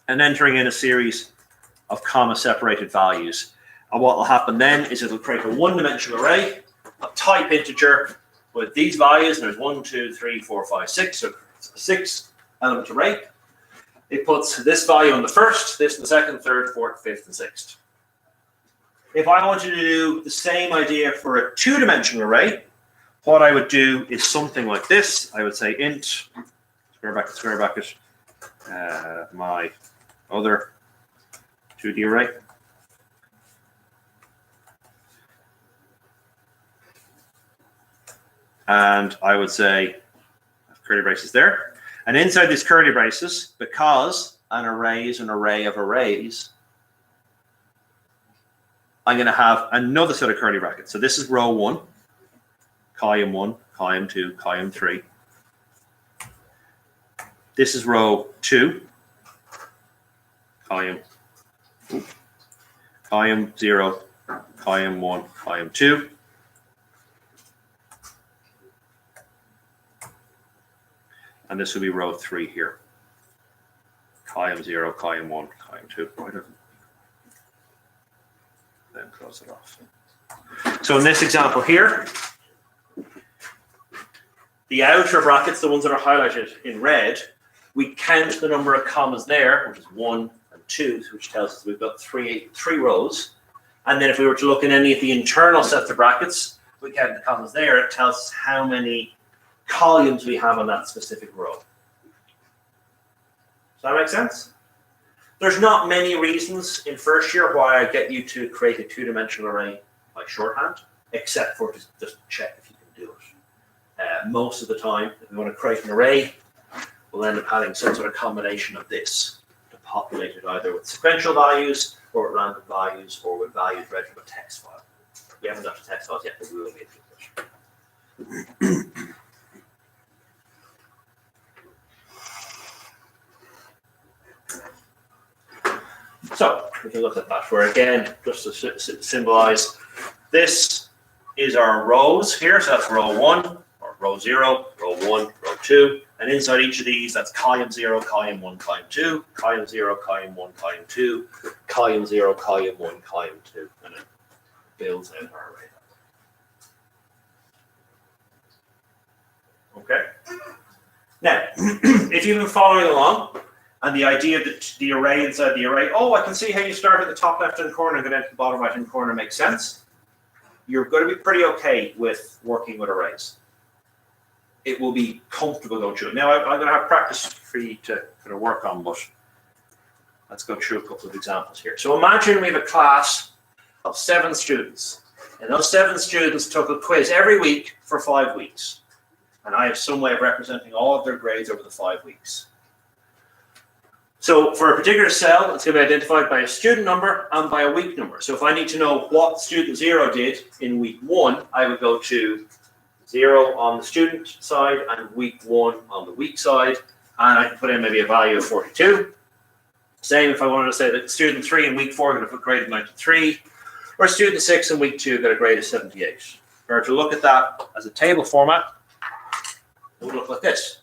and entering in a series of comma-separated values. And what will happen then is it'll create a one-dimensional array of type integer with these values. And there's 1, 2, 3, 4, 5, 6, so it's a 6-element array. It puts this value on the first, this in the second, third, fourth, fifth, and sixth. If I wanted to do the same idea for a two-dimensional array, what I would do is something like this. I would say int, square bracket, my other 2D array. And I would say curly braces there. And inside these curly braces, because an array is an array of arrays, I'm going to have another set of curly brackets. So this is row 1, column 2, column 3. This is row 2, column 0, column 1, column 2. And this will be row 3 here. Column 0, column 1, column 2. Then close it off. So in this example here, the outer brackets, the ones that are highlighted in red, we count the number of commas there, which is 1 and 2, which tells us we've got three rows. And then if we were to look in any of the internal sets of brackets, we count the commas there, it tells us how many columns we have on that specific row. Does that make sense? There's not many reasons in first year why I get you to create a two-dimensional array by shorthand, except for just check if you can do it. Most of the time, if we want to create an array, we'll end up having some sort of combination of this to populate it either with sequential values or with random values or with values read from a text file. We haven't got to text files yet, but we will get to it. we can look at that. Where again, just to symbolize, this is our rows here. So that's row 1, or row 0, row 1, row 2. And inside each of these, that's column 0, column 1, column 2, column 0, column 1, column 2, column 0, column 1, column 2. And it builds out our array. Okay. Now, if you've been following along, and the idea that the array inside the array, I can see how you start at the top left-hand corner and go down to the bottom right-hand corner makes sense. You're going to be pretty okay with working with arrays. It will be comfortable going through it. Now, I'm going to have practice for you to kind of work on, but let's go through a couple of examples here. So imagine we have a class of 7 students, and those 7 students took a quiz every week for 5 weeks. And I have some way of representing all of their grades over the 5 weeks. So for a particular cell, it's going to be identified by a student number and by a week number. So if I need to know what student 0 did in week 1, I would go to 0 on the student side and week 1 on the week side. And I can put in maybe a value of 42. Same if I wanted to say that student 3 in week 4 got a grade of 93, or student 6 in week 2 got a grade of 78. Or to look at that as a table format, it would look like this.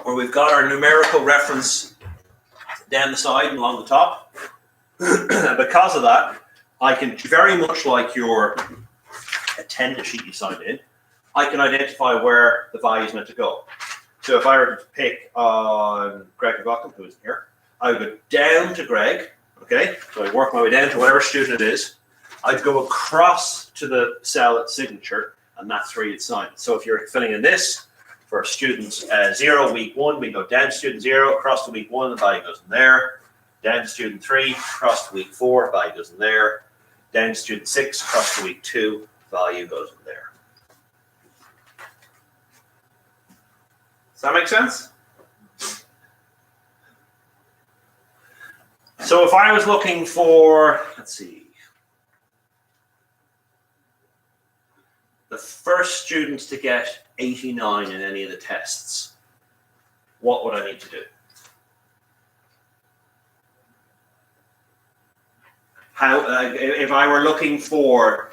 Where we've got our numerical reference down the side and along the top. Because of that, I can, very much like your attendance sheet you signed in, I can identify where the value is meant to go. So if I were to pick Greg McLaughlin, who is here, I would go down to Greg, okay? So I work my way down to whatever student it is. I'd go across to the cell at signature, and that's where you'd sign it. So if you're filling in this for student 0, week 1, we go down to student 0, across to week 1, the value goes in there. Down to student 3, across to week 4, value goes in there. Down to student 6, across to week 2, value goes in there. Does that make sense? So if I was looking for, let's see, the first student to get 89 in any of the tests, what would I need to do? How, if I were looking for,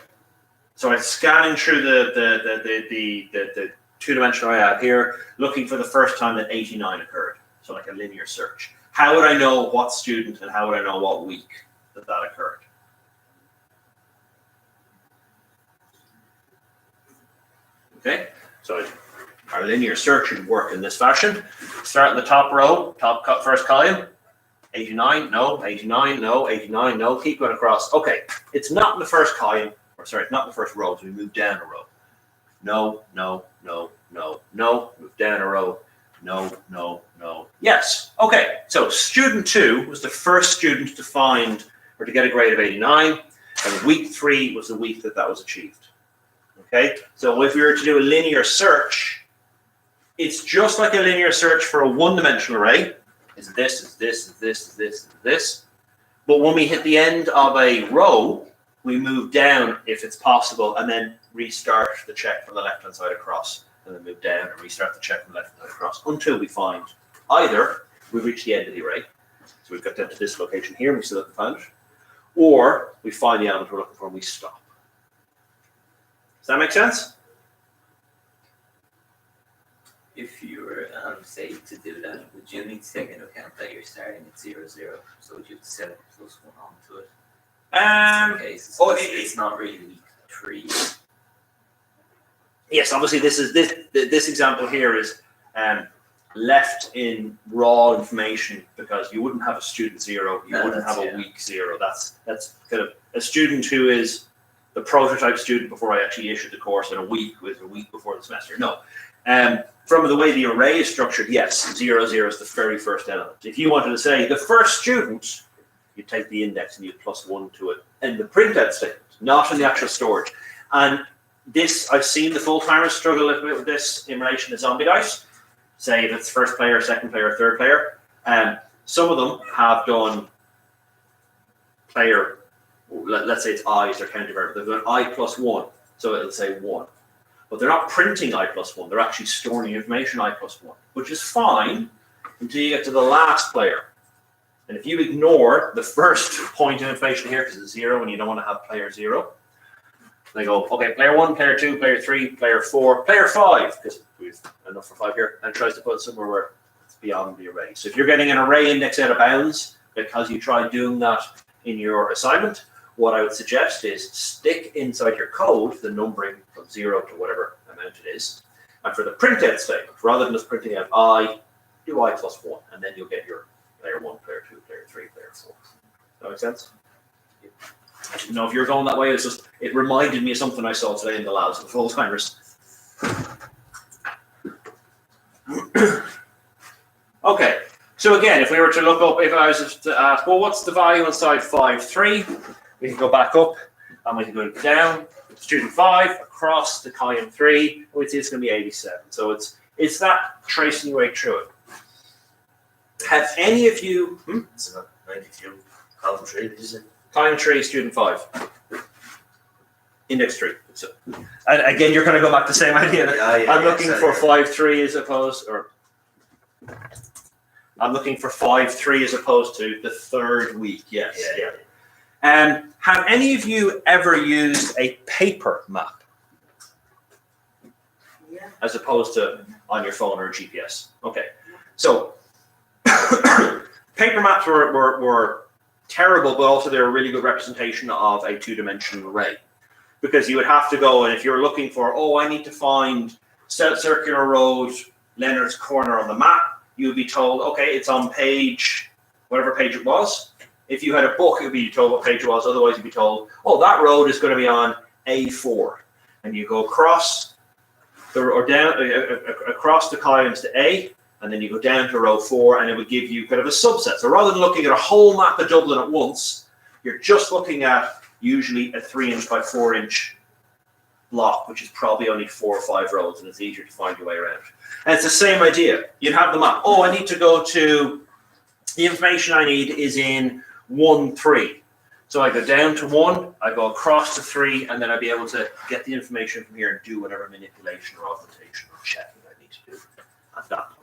so I'm scanning through the two-dimensional array I have here, looking for the first time that 89 occurred, so like a linear search. How would I know what student and how would I know what week that occurred? Okay, so our linear search would work in this fashion. Start in the top row, first column. 89, no, 89, no, 89, no. Keep going across. Okay, it's not in the first column, or sorry, it's not in the first row, so we move down a row. No, no, no, no, no. Move down a row. No, no, no. Yes. Okay, so student 2 was the first student to find or to get a grade of 89, and week 3 was the week that was achieved. Okay, so if we were to do a linear search, it's just like a linear search for a one-dimensional array. Is this, is this, is this, is this, is this. But when we hit the end of a row, we move down if it's possible, and then restart the check from the left-hand side across, and then move down and restart the check from the left-hand side across until we find either we've reached the end of the array, so we've got down to this location here, and we still haven't found it, or we find the element we're looking for and we stop. Does that make sense? If you were, say, to do that, would you need to take into account that you're starting at 0, 0? So would you have to set a +1 onto it? In some cases, it's not really week 3. Yes, obviously this example here is left in raw information because you wouldn't have a student 0, you wouldn't have a week 0. That's kind of a student who is the prototype student before I actually issued the course, and a week before the semester. No. From the way the array is structured, yes, 0, 0 is the very first element. If you wanted to say the first student, you take the index and you +1 to it in the printout statement, not in the actual storage. And this, I've seen the full-timers struggle a little bit with this in relation to zombie dice. Say if it's first player, second player, third player. Some of them have done player, let's say it's i's or counter variable. They've done I +1, so it'll say 1. But they're not printing I +1, they're actually storing the information I +1, which is fine, until you get to the last player. And if you ignore the first point of information here, because it's 0 and you don't want to have player 0, they go, okay, player 1, player 2, player 3, player 4, player 5, because we've enough for 5 here, and it tries to put it somewhere where it's beyond the array. So if you're getting an array index out of bounds, because you tried doing that in your assignment, what I would suggest is stick inside your code the numbering from 0 to whatever amount it is. And for the printout statement, rather than just printing out I, do I plus 1, and then you'll get your player 1, player 2, player 3, player 4. Does that make sense? I didn't know if you were going that way. It's just, it reminded me of something I saw today in the labs with full timers. Okay, so again, if we were to look up, if I was to ask, well, what's the value inside 5.3? We can go back up and we can go down. Student 5 across the column 3. We see it's going to be 87. So it's that tracing your way through it. Have any of you? It's about 92. Column 3, did you say? Column 3, student 5. Index 3. So, and again, you're going to go back to the same idea. I'm looking for 5.3 as opposed, or I'm looking for 5.3 as opposed to the third week. Yes. Yeah. Have any of you ever used a paper map Yeah. as opposed to on your phone or a GPS? Okay. So paper maps were terrible, but also they're a really good representation of a two-dimensional array. Because you would have to go, and if you're looking for, I need to find Circular Road, Leonard's Corner on the map, you would be told, okay, it's on page, whatever page it was. If you had a book, it would be told what page it was. Otherwise, you'd be told, that road is going to be on A4. And you go across across the columns to A, and then you go down to row 4, and it would give you kind of a subset. So rather than looking at a whole map of Dublin at once, you're just looking at usually a 3-inch by 4-inch block, which is probably only 4 or 5 rows, and it's easier to find your way around. And it's the same idea. You'd have the map. I need to go to, the information I need is in 1-3. So I go down to 1, I go across to 3, and then I'd be able to get the information from here and do whatever manipulation or augmentation or checking I need to do at that point.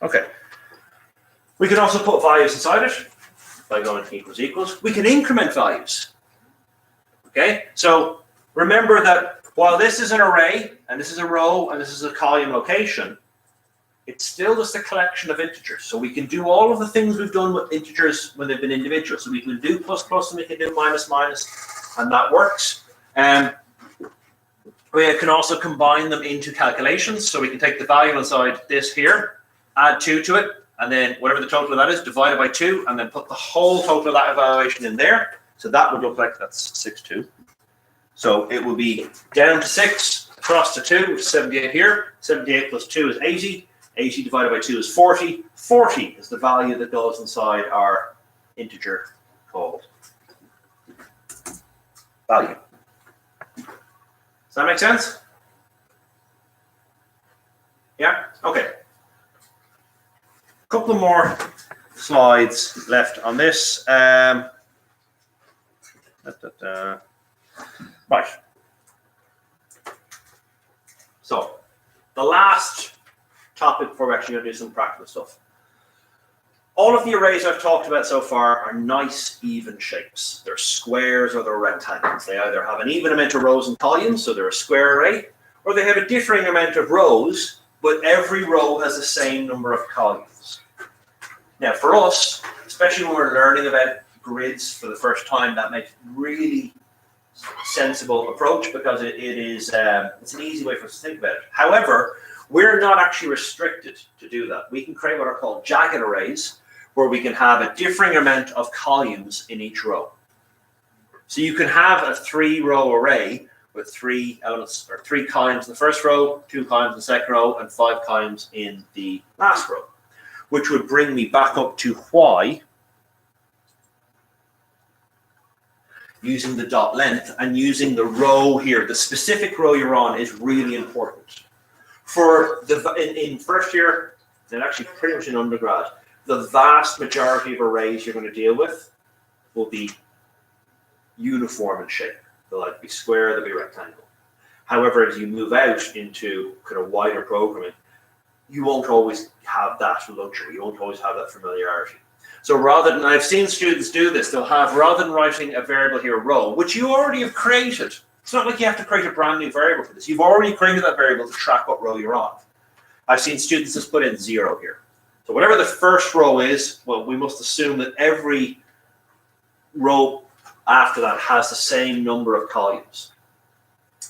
Okay. We can also put values inside it by going equals equals. We can increment values. Okay, so remember that while this is an array, and this is a row, and this is a column location, it's still just a collection of integers. So we can do all of the things we've done with integers when they've been individual. So we can do plus plus, and we can do minus minus, and that works. We can also combine them into calculations. So we can take the value inside this here, add 2 to it, and then whatever the total of that is, divide it by 2, and then put the whole total of that evaluation in there. So that would look like that's 6.2. So it will be down to 6, across to 2, which is 78 here. 78 plus 2 is 80. 80 divided by 2 is 40. 40 is the value that goes inside our integer called value. Does that make sense? Yeah? Okay. Couple more slides left on this. Right. So, the last topic before we're actually going to do some practical stuff. All of the arrays I've talked about so far are nice, even shapes. They're squares or they're rectangles. They either have an even amount of rows and columns, so they're a square array, or they have a differing amount of rows, but every row has the same number of columns. Now, for us, especially when we're learning about grids for the first time, that makes really sensible approach because it's an easy way for us to think about it. However, we're not actually restricted to do that. We can create what are called jagged arrays, where we can have a differing amount of columns in each row. So you can have a 3-row array with 3 elements or 3 columns in the first row, 2 columns in the second row, and 5 columns in the last row, which would bring me back up to y using the dot length and using the row here. The specific row you're on is really important. For in first year, and actually pretty much in undergrad, the vast majority of arrays you're going to deal with will be uniform in shape. They'll either be square, they'll be rectangle. However, as you move out into kind of wider programming, you won't always have that luxury. You won't always have that familiarity. So rather than, I've seen students do this, they'll have, rather than writing a variable here, row, which you already have created. It's not like you have to create a brand new variable for this. You've already created that variable to track what row you're on. I've seen students just put in 0 here. So whatever the first row is, well, we must assume that every row after that has the same number of columns.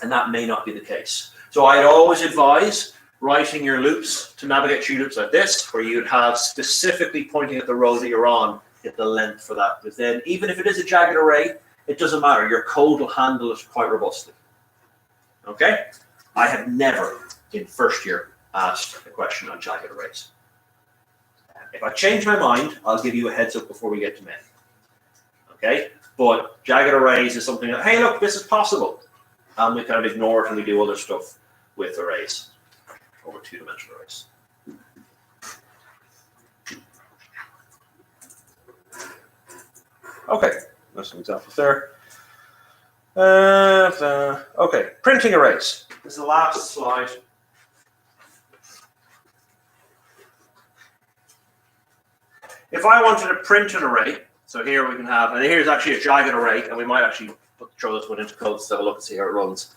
And that may not be the case. So I'd always advise writing your loops to navigate through loops like this, where you'd have specifically pointing at the row that you're on, get the length for that. Because then, even if it is a jagged array, it doesn't matter. Your code will handle it quite robustly. Okay? I have never, in first year, asked a question on jagged arrays. If I change my mind, I'll give you a heads up before we get to men. Okay? But jagged arrays is something that, hey, look, this is possible. And we kind of ignore it and we do other stuff with arrays, over two-dimensional arrays. Okay, there's some examples there. Okay, printing arrays. This is the last slide. If I wanted to print an array, so here we can have, and here's actually a jagged array, and we might actually throw this one into code to have a look and see how it runs.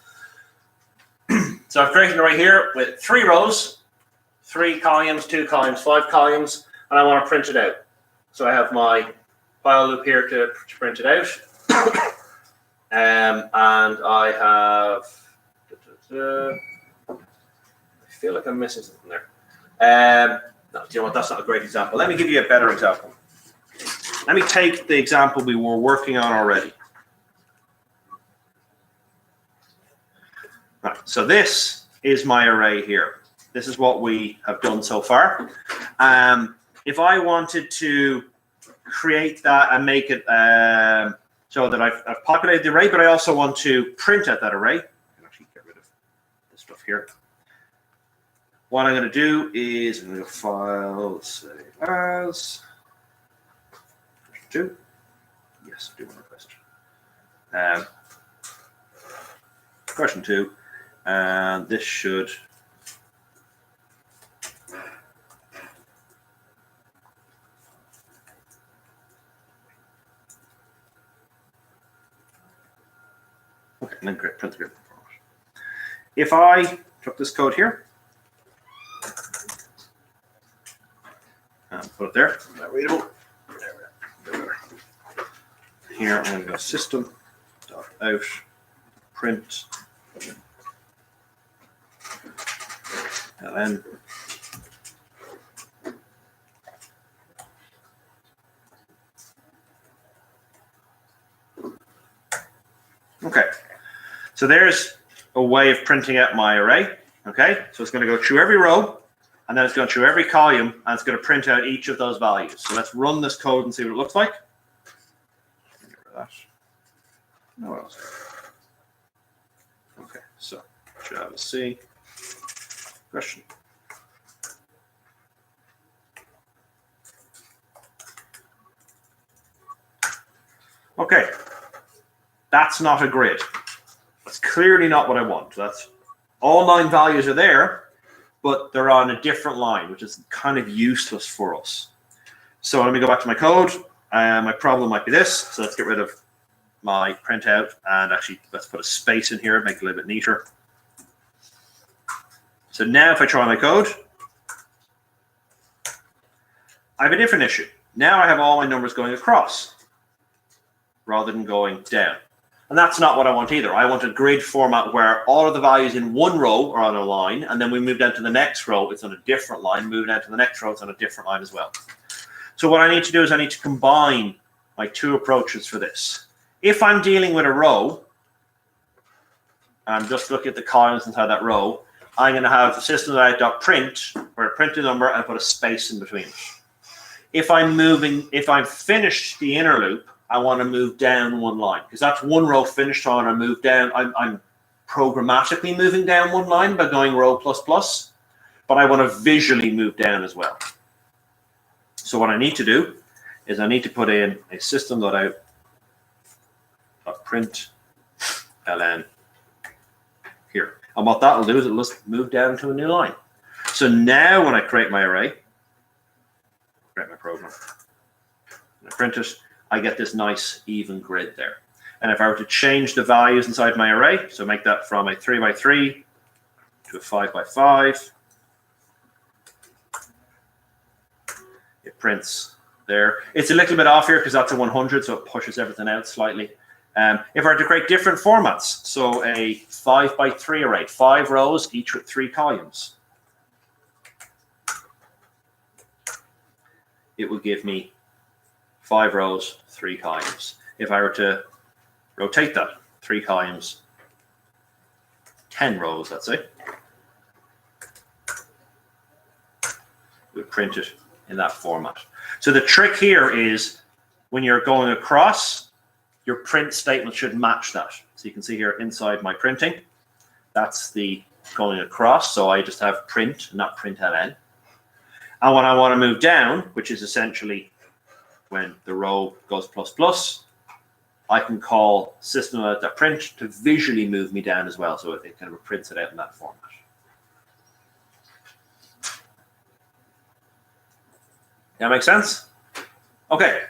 So I've created an array here with 3 rows, 3 columns, 2 columns, 5 columns, and I want to print it out. So I have my while loop here to print it out. And I have, I feel like I'm missing something there. No, do you know what? That's not a great example. Let me give you a better example. Let me take the example we were working on already. Right, so this is my array here. This is what we have done so far. If I wanted to create that and make it so that I've populated the array, but I also want to print out that array. I can actually get rid of this stuff here. What I'm going to do is I'm going to go file, save as. Question 2. Yes, I do want a question. Question 2. And this should. Okay, and then print the grid format. If I took this code here and put it there, not readable. Here I'm going to go system.out print ln. Okay, so there's a way of printing out my array. Okay, so it's going to go through every row, and then it's going through every column, and it's going to print out each of those values. So let's run this code and see what it looks like. Get rid of that. No, what else? Okay, so Java C. Question. Okay, that's not a grid. That's clearly not what I want. That's all 9 values are there, but they're on a different line, which is kind of useless for us. So let me go back to my code. My problem might be this. So let's get rid of my printout and actually let's put a space in here, make it a little bit neater. So now if I try my code, I have a different issue. Now I have all my numbers going across rather than going down. And that's not what I want either. I want a grid format where all of the values in one row are on a line, and then we move down to the next row, it's on a different line. Move down to the next row, it's on a different line as well. So what I need to do is I need to combine my 2 approaches for this. If I'm dealing with a row, I'm just looking at the columns inside that row, I'm going to have the system.out.print, where I print the number and put a space in between it. If I've finished the inner loop, I want to move down 1 line, because that's 1 row finished. So I want to move down. I'm programmatically moving down 1 line by going row plus plus, but I want to visually move down as well. So what I need to do is I need to put in a system.out.print ln here. And what that will do is it'll just move down to a new line. So now when I create my array, create my program, and I print it, I get this nice even grid there. And if I were to change the values inside my array, so make that from a 3 by 3 to a 5 by 5, it prints there. It's a little bit off here because that's a 100, so it pushes everything out slightly. If I were to create different formats, so a 5 by 3 array, 5 rows, each with 3 columns, it will give me 5 rows, 3 columns. If I were to rotate that, 3 columns, 10 rows, let's say, we print it in that format. So the trick here is when you're going across, your print statement should match that. So you can see here inside my printing, that's the going across. So I just have print, not println. And when I want to move down, which is essentially when the row goes plus plus, I can call system.print to visually move me down as well. So it kind of prints it out in that format. That makes sense? Okay.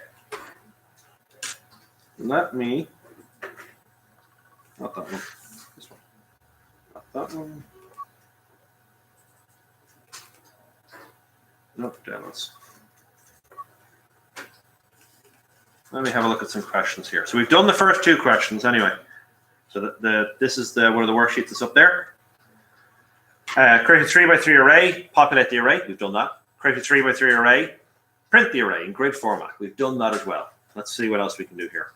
Let me, not that one, this one, not that one. Nope, downloads. Let me have a look at some questions here. So we've done the first 2 questions anyway. So this is one of the worksheets that's up there. Create a 3 by 3 array, populate the array. We've done that. Create a 3 by 3 array, print the array in grid format. We've done that as well. Let's see what else we can do here.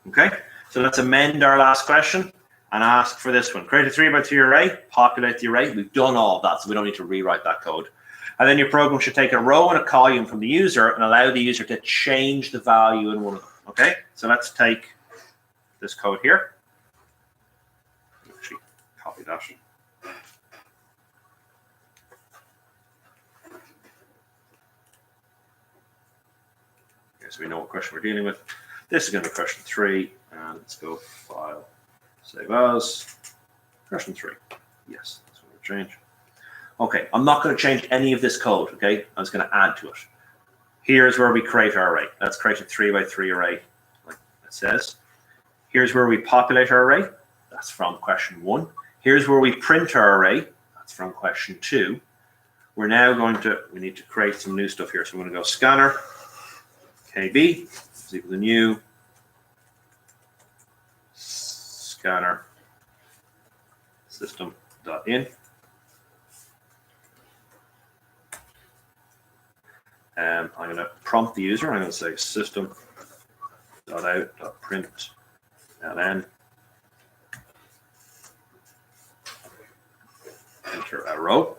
Okay, so let's amend our last question and ask for this one. Create a 3 by 3 array, populate the array. We've done all of that, so we don't need to rewrite that code. And then your program should take a row and a column from the user and allow the user to change the value in one of them. Okay, so let's take this code here. Actually, copy that. So we know what question we're dealing with. This is going to be question 3, and let's go File, Save As, question 3. Yes, that's what we'll change. Okay, I'm not going to change any of this code. Okay, I'm just going to add to it. Here's where we create our array. Let's create a 3 by 3 array, like it says. Here's where we populate our array. That's from question 1. Here's where we print our array. That's from question 2. We're now going to, we need to create some new stuff here. So we're going to go scanner. KB is equal to new scanner system.in. I'm going to prompt the user. I'm going to say system.out.println. Enter a row.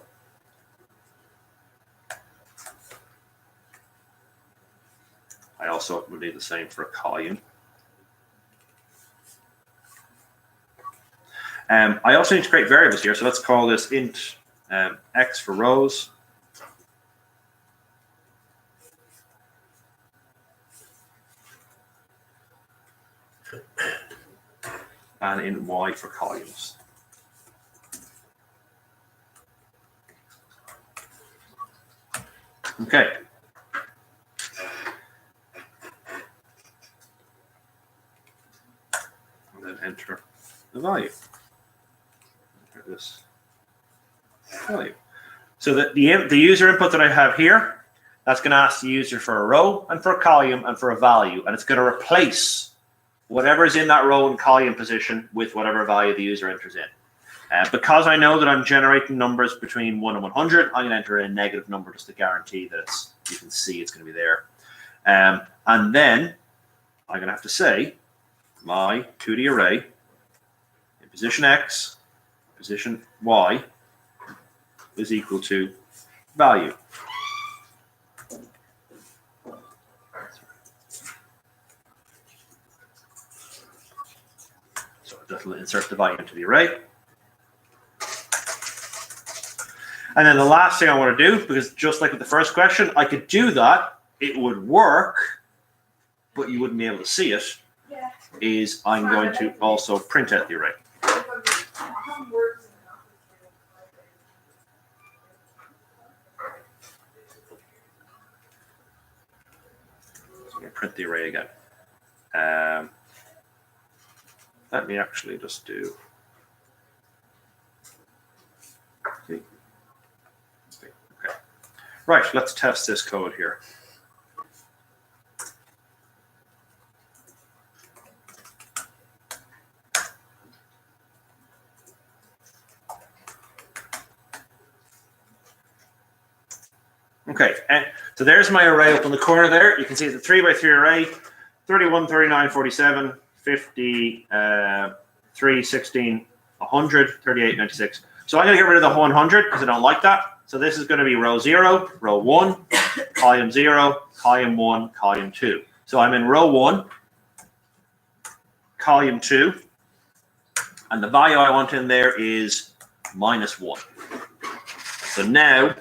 I also would need the same for a column. I also need to create variables here. So let's call this int x for rows. And int y for columns. Okay. And then enter the value. Enter this value. So that the user input that I have here, that's going to ask the user for a row and for a column and for a value, and it's going to replace whatever is in that row and column position with whatever value the user enters in. Because I know that I'm generating numbers between 1 and 100, I'm going to enter a negative number just to guarantee that you can see it's going to be there. And then I'm going to have to say my 2D array in position X, position Y is equal to value. So that will insert the value into the array. And then the last thing I want to do, because just like with the first question, I could do that, it would work, but you wouldn't be able to see it. Yeah. is I'm going to also print out the array. So I'm going to print the array again. Let me actually just do. See? Okay. Right, let's test this code here. Okay, and so there's my array up in the corner there. You can see it's a 3 by 3 array, 31, 39, 47, 50, 3, 16, 100, 38, 96. So I'm going to get rid of the 100 because I don't like that. So this is going to be row 0, row 1, column 0, column 1, column 2. So I'm in row 1, column 2, and the value I want in there is -1. So now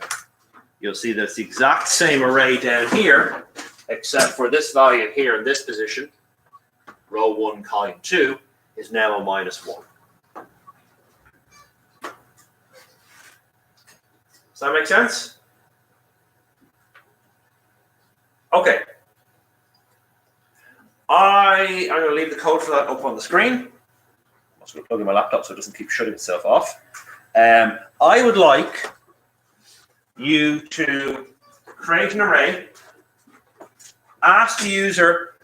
you'll see that's the exact same array down here, except for this value here in this position, row 1, column 2, is now a -1. Does that make sense? Okay. I'm going to leave the code for that up on the screen. I'm just going to plug in my laptop so it doesn't keep shutting itself off. I would like you to create an array, ask the user,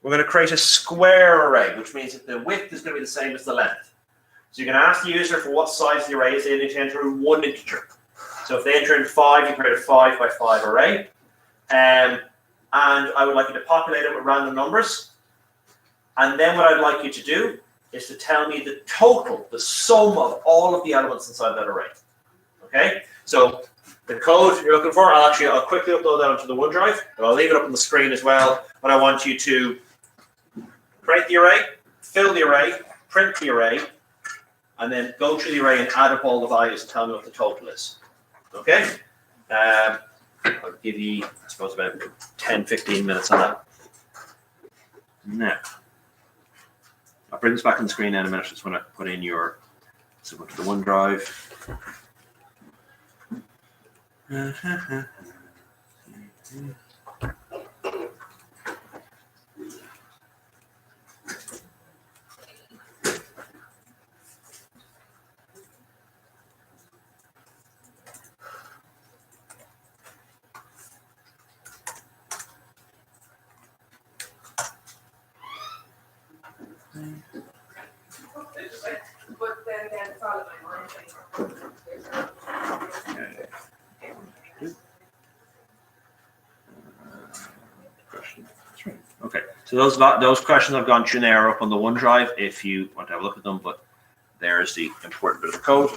we're going to create a square array, which means that the width is going to be the same as the length. So you can ask the user for what size the array is. They need to enter in one integer. So if they enter in 5, you create a 5 by 5 array. And I would like you to populate it with random numbers. And then what I'd like you to do is to tell me the total, the sum of all of the elements inside that array. Okay? So the code you're looking for, I'll quickly upload that onto the OneDrive. And I'll leave it up on the screen as well. But I want you to create the array, fill the array, print the array, and then go through the array and add up all the values and tell me what the total is. Okay? I'll give you, I suppose, about 10, 15 minutes on that. Now, I'll bring this back on the screen in a minute. Just want to put in your, so go to the OneDrive. But then that's all of my Okay, so those questions I've gone through there are up on the OneDrive if you want to have a look at them, but there's the important bit of the code.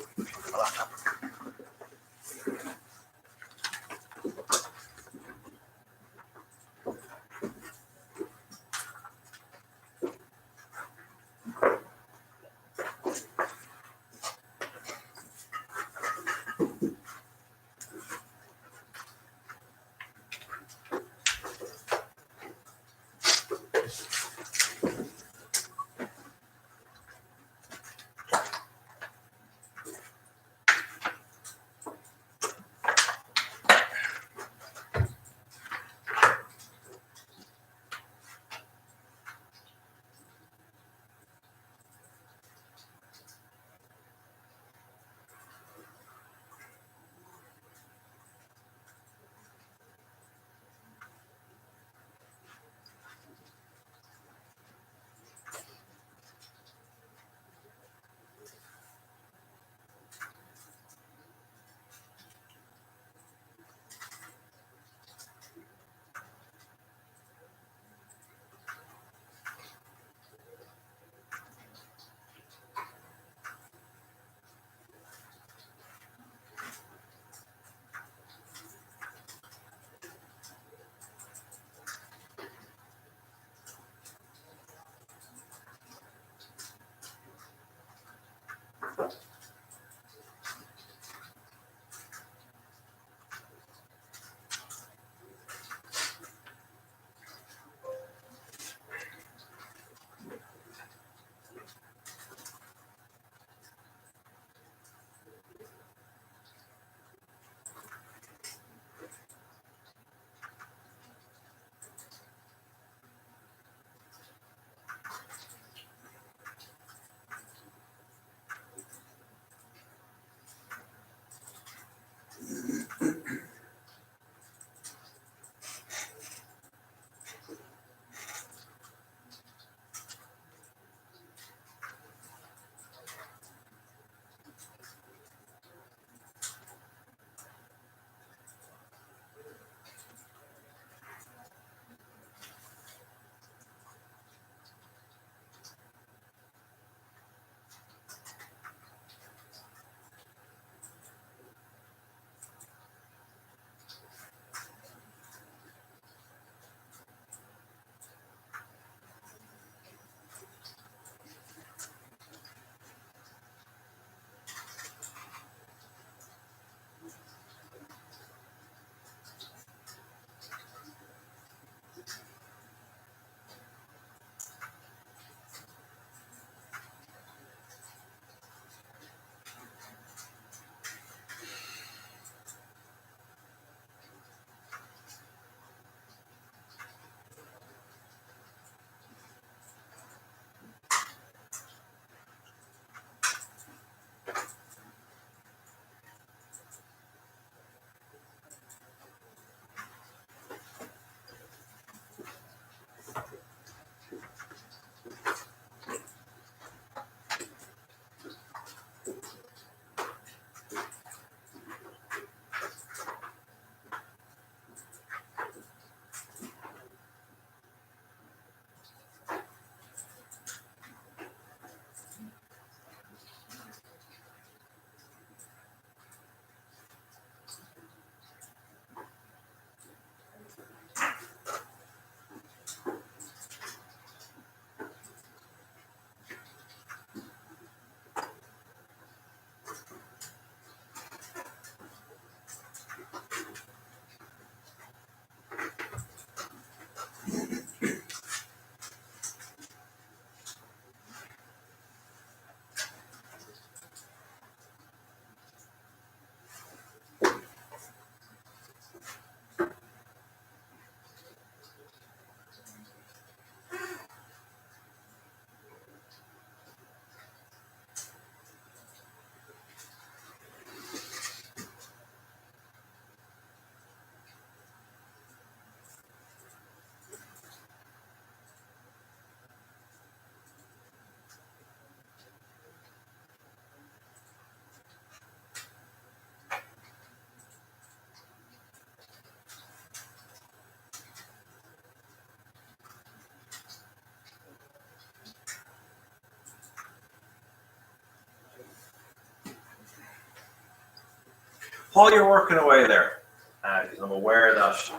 while you're working away there, because I'm aware that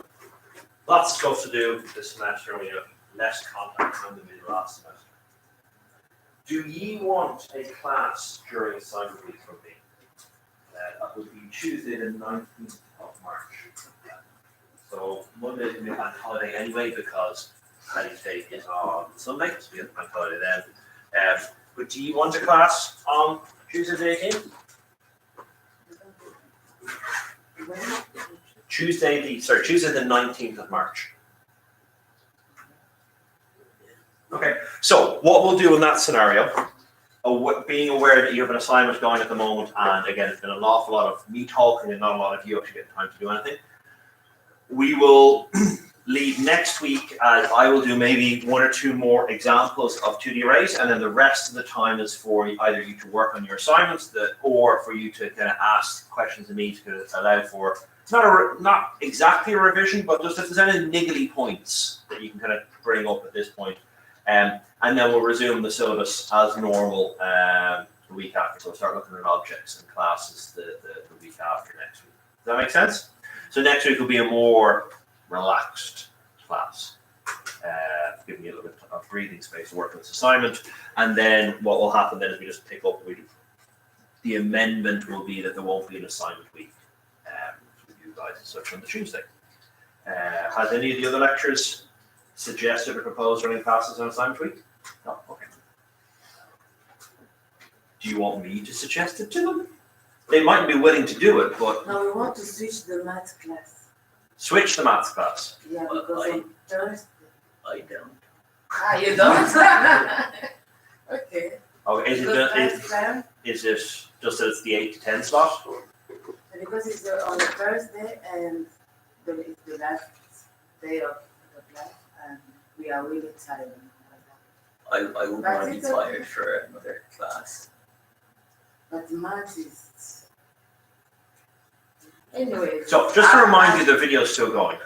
lots of stuff to do this semester, we have less contact than we did last semester. Do ye want a class during assignment week from me? That would be Tuesday the 19th of March. So Monday is going to be a bank holiday anyway because Paddy's Day is on Sunday, so we have a bank holiday then. But do you want a class on Tuesday the 18th? Tuesday the 19th of March. Okay, so what we'll do in that scenario, being aware that you have an assignment going at the moment, and again, it's been an awful lot of me talking and not a lot of you actually getting time to do anything. We will leave next week, as I will do maybe one or two more examples of 2D arrays, and then the rest of the time is for either you to work on your assignments, or for you to kind of ask questions of me to allow for, it's not exactly a revision, but just if there's any niggly points that you can kind of bring up at this point. And then we'll resume the syllabus as normal the week after. So we'll start looking at objects and classes the week after next week. Does that make sense? So next week will be a more relaxed class, giving you a little bit of breathing space to work on this assignment. And then what will happen then is we just pick up. The amendment will be that there won't be an assignment week with you guys as such on the Tuesday. Has any of the other lecturers suggested or proposed running classes on assignment week? No? Okay. Do you want me to suggest it to them? They might be willing to do it, but... No, we want to switch the math class. Switch the maths class? Yeah, because on Thursday. I don't. Ah, you don't? Okay. Okay, is it just that it's the 8 to 10 slot? Because it's on a Thursday and it's the last day of the class and we are really tired. I wouldn't want to be tired for another class. But math is... Anyway. So, just to remind you, the video's still going.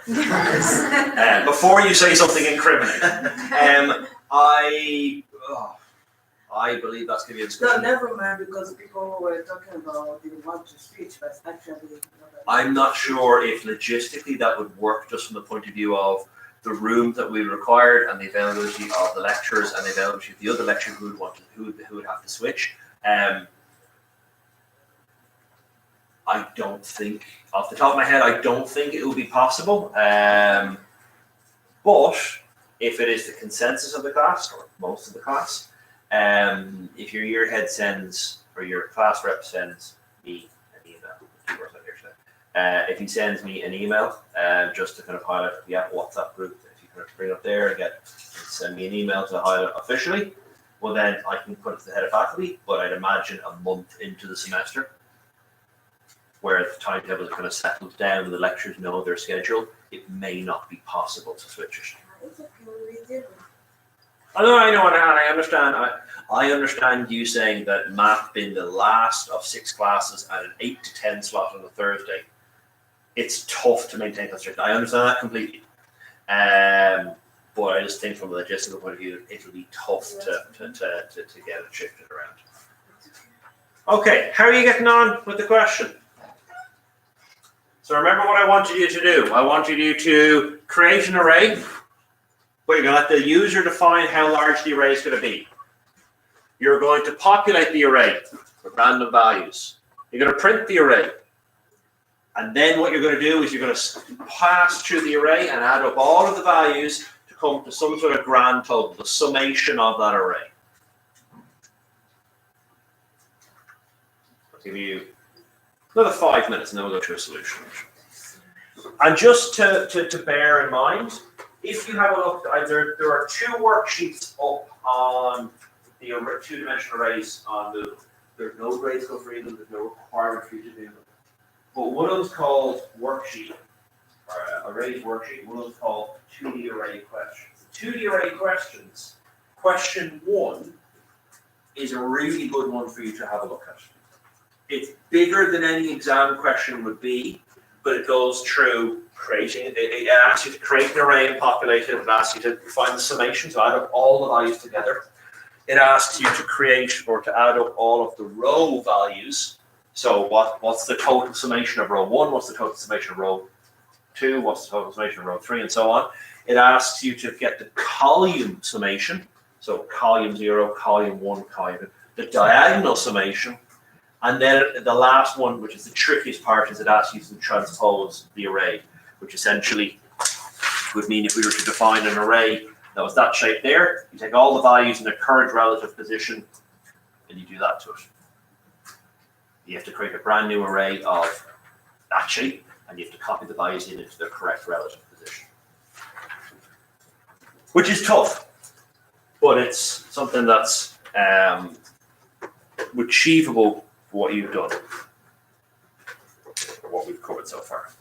Before you say something incriminating, I believe that's going to be a No, discussion. never mind, because people were talking about they want to switch, but actually... I'm not sure if logistically that would work just from the point of view of the room that we required and the availability of the lecturers and the availability of the other lecturer who would have to switch. I don't think, off the top of my head, I don't think it will be possible. But if it is the consensus of the class, or most of the class, if your year head sends, or your class rep sends me an email, if he sends me an email, just to kind of highlight the WhatsApp group, if you kind of bring it up there and send me an email to highlight officially, well then I can put it to the head of faculty, but I'd imagine a month into the semester, where the timetable is kind of settled down and the lecturers know their schedule, it may not be possible to switch it. It's okay, we did. I know, and I understand. I understand you saying that math being the last of 6 classes and an 8 to 10 slot on a Thursday, it's tough to maintain construction. I understand that completely. But I just think from a logistical point of view, it'll be tough to get it shifted around. Okay, how are you getting on with the question? So remember what I wanted you to do. I wanted you to create an array, but you're going to let the user define how large the array is going to be. You're going to populate the array with random values. You're going to print the array. And then what you're going to do is you're going to pass through the array and add up all of the values to come to some sort of grand total, the summation of that array. I'll give you another 5 minutes and then we'll go to a solution. And just to bear in mind, if you have a look, there are 2 worksheets up on the 2-dimensional arrays on Moodle. There's no grade school for either, there's no requirement for you to do them. But one of them is called worksheet, or arrays worksheet, one of them is called 2D array questions. The 2D array questions, question 1 is a really good one for you to have a look at. It's bigger than any exam question would be, but it goes through creating, it asks you to create an array and populate it. It asks you to find the summation, so add up all the values together. It asks you to create or to add up all of the row values So what's the total summation of row 1? What's the total summation of row 2? What's the total summation of row 3? And so on. It asks you to get the column summation. So column 0, column 1, column 2. The diagonal summation. And then the last one, which is the trickiest part, is it asks you to transpose the array, which essentially would mean if we were to define an array that was that shape there, you take all the values in their current relative position and you do that to it. You have to create a brand new array of that shape and you have to copy the values in into their correct relative position. Which is tough, but it's something that's achievable for what you've done, for what we've covered so far.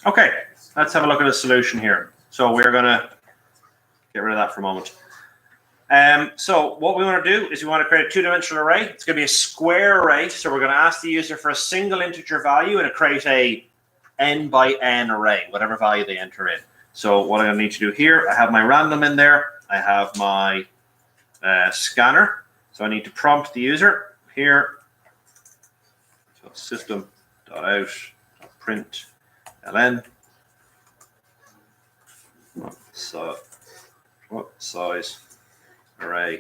Okay, let's have a look at a solution here. So we're going to get rid of that for a moment. So what we want to do is we want to create a two-dimensional array. It's going to be a square array. So we're going to ask the user for a single integer value and create a n by n array, whatever value they enter in. So what I'm going to need to do here, I have my random in there. I have my scanner. So I need to prompt the user here. So system.out.print ln. So what size array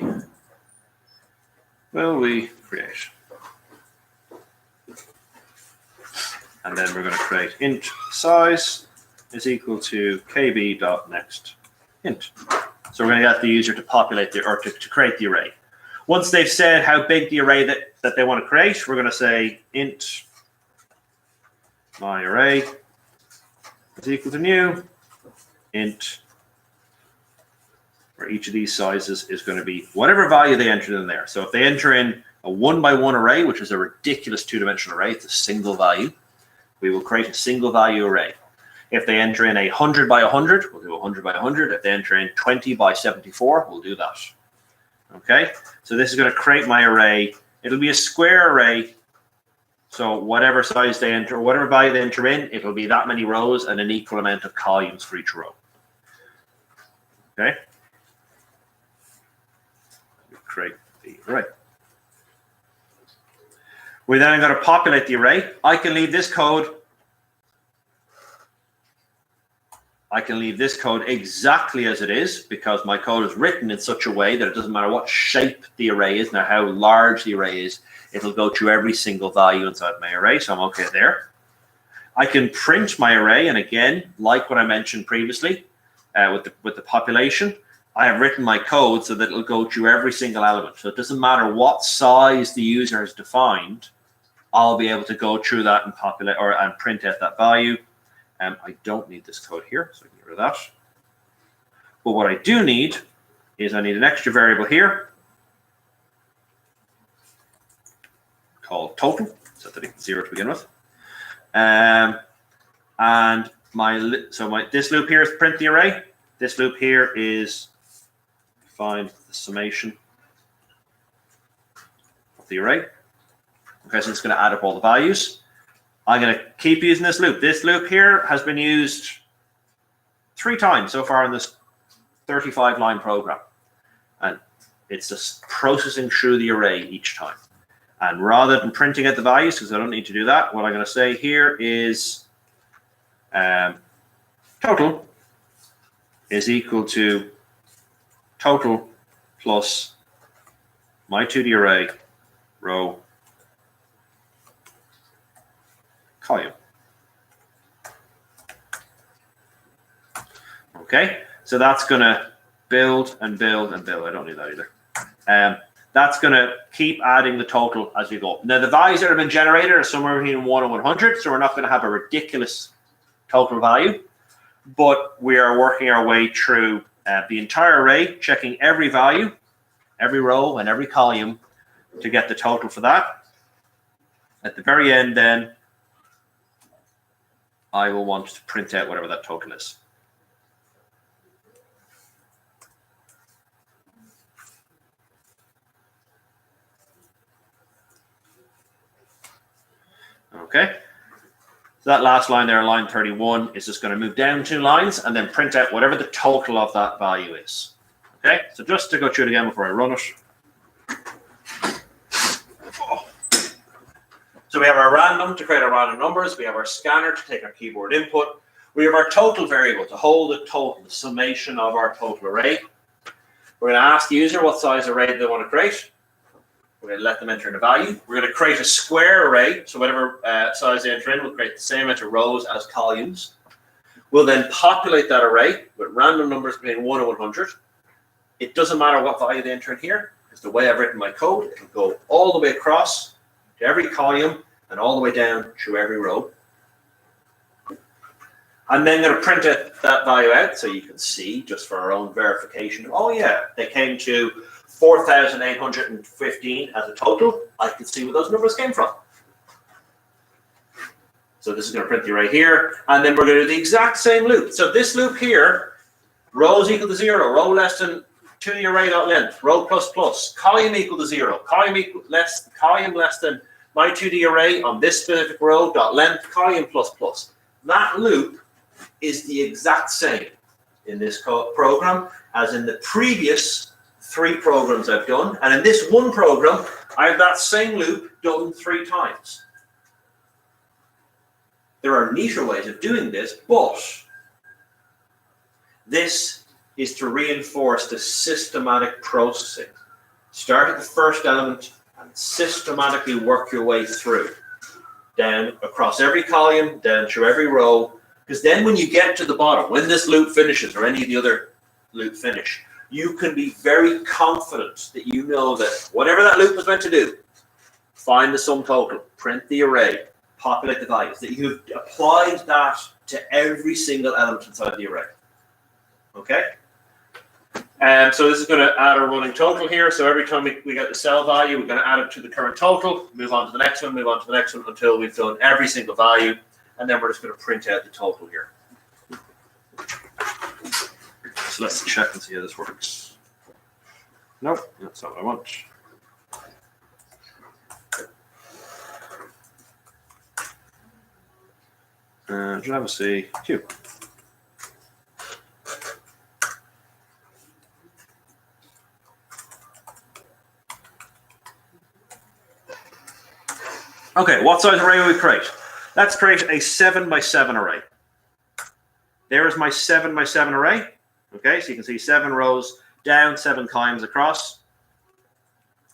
will we create? And then we're going to create int size is equal to kb.next int. So we're going to get the user to populate the, or to create the array. Once they've said how big the array that they want to create, we're going to say int my array is equal to new int, where each of these sizes is going to be whatever value they entered in there. So if they enter in a 1-by-1 array, which is a ridiculous two-dimensional array, it's a single value, we will create a single value array. If they enter in 100 by 100, we'll do 100 by 100. If they enter in 20 by 74, we'll do that. Okay, so this is going to create my array. It'll be a square array. So whatever size they enter, whatever value they enter in, it'll be that many rows and an equal amount of columns for each row. Okay. create the array. We're then going to populate the array. I can leave this code. I can leave this code exactly as it is because my code is written in such a way that it doesn't matter what shape the array is, now how large the array is, it'll go through every single value inside my array, so I'm okay there. I can print my array, and again, like what I mentioned previously with the population, I have written my code so that it'll go through every single element. So it doesn't matter what size the user has defined, I'll be able to go through that and populate and print out that value. I don't need this code here, so I can get rid of that. But what I do need is I need an extra variable here called total, set that equals 0 to begin with. And this loop here is print the array. This loop here is find the summation of the array. Okay, so it's going to add up all the values. I'm going to keep using this loop. This loop here has been used 3 times so far in this 35-line program. And it's just processing through the array each time. And rather than printing out the values, because I don't need to do that, what I'm going to say here is total is equal to total plus my 2D array row column. Okay, so that's going to build and build and build. I don't need that either. That's going to keep adding the total as we go. Now, the values that have been generated are somewhere between 1 and 100, so we're not going to have a ridiculous total value, but we are working our way through the entire array, checking every value, every row, and every column to get the total for that. At the very end, then, I will want to print out whatever that total is. Okay, so that last line there, line 31, is just going to move down 2 lines and then print out whatever the total of that value is. Okay, so just to go through it again before I run it. So we have our random to create our random numbers. We have our scanner to take our keyboard input. We have our total variable to hold the total, the summation of our total array. We're going to ask the user what size array they want to create. We're going to let them enter in a value. We're going to create a square array. So whatever size they enter in, we'll create the same amount of rows as columns. We'll then populate that array with random numbers between 1 and 100. It doesn't matter what value they enter in here, because the way I've written my code, it will go all the way across to every column and all the way down through every row. I'm then going to print that value out so you can see, just for our own verification. Oh yeah, they came to 4,815 as a total. I can see where those numbers came from. So this is going to print the array here, and then we're going to do the exact same loop. So this loop here, rows equal to 0, row less than 2D array.length, row plus plus, column equal to 0, column less than my 2D array on this specific row dot length, column plus plus. That loop is the exact same in this program as in the previous 3 programs I've done, and in this one program I have that same loop done 3 times. There are neater ways of doing this, but this is to reinforce the systematic processing. Start at the first element and systematically work your way through, down across every column, down through every row, because then when you get to the bottom, when this loop finishes or any of the other loop finish, you can be very confident that you know that whatever that loop was meant to do, find the sum total, print the array, populate the values, that you've applied that to every single element inside the array. Okay? And so this is going to add a running total here. So every time we get the cell value, we're going to add it to the current total, move on to the next one, move on to the next one until we've done every single value. And then we're just going to print out the total here. So let's check and see how this works. Nope, that's not what I want. Java C, Q. Okay, what size array will we create? Let's create a 7 by 7 array. There is my 7 by 7 array. Okay, so you can see 7 rows down, 7 columns across.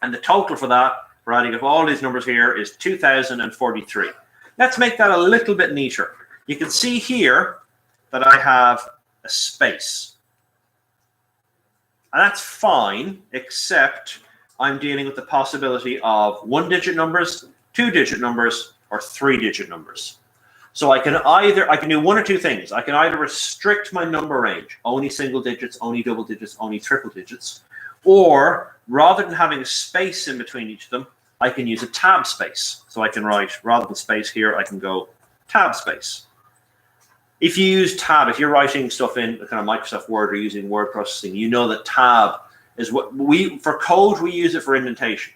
And the total for that, for adding up all these numbers here, is 2043. Let's make that a little bit neater. You can see here that I have a space. And that's fine, except I'm dealing with the possibility of 1-digit numbers, 2-digit numbers, or 3-digit numbers. So I can do one or two things. I can either restrict my number range, only single digits, only double digits, only triple digits, or rather than having a space in between each of them, I can use a tab space. So I can write, rather than space here, I can go tab space. If you use tab, if you're writing stuff in kind of Microsoft Word or using word processing, you know that tab is what for code, we use it for indentation.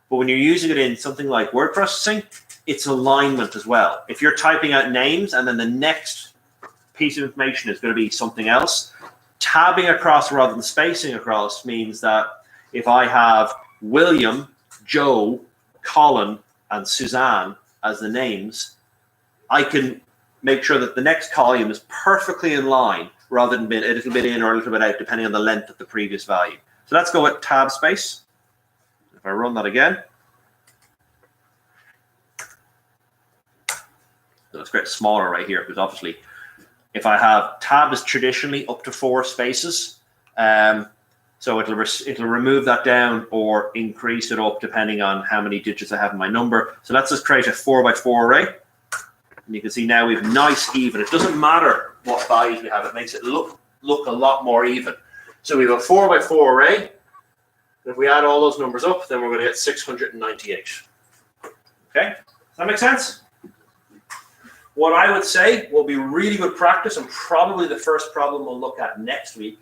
But when you're using it in something like word processing, it's alignment as well. If you're typing out names and then the next piece of information is going to be something else, tabbing across rather than spacing across means that if I have William, Joe, Colin, and Suzanne as the names, I can make sure that the next column is perfectly in line rather than a little bit in or a little bit out, depending on the length of the previous value. So let's go with tab space. If I run that again, so let's create a smaller right here, because obviously if I have tab is traditionally up to 4 spaces, so it'll remove that down or increase it up depending on how many digits I have in my number. So let's just create a 4 by 4 array. And you can see now we have nice even. It doesn't matter what values we have. It makes it look a lot more even. So we have a 4 by 4 array. If we add all those numbers up, then we're going to get 698. Okay, does that make sense? What I would say will be really good practice, and probably the first problem we'll look at next week,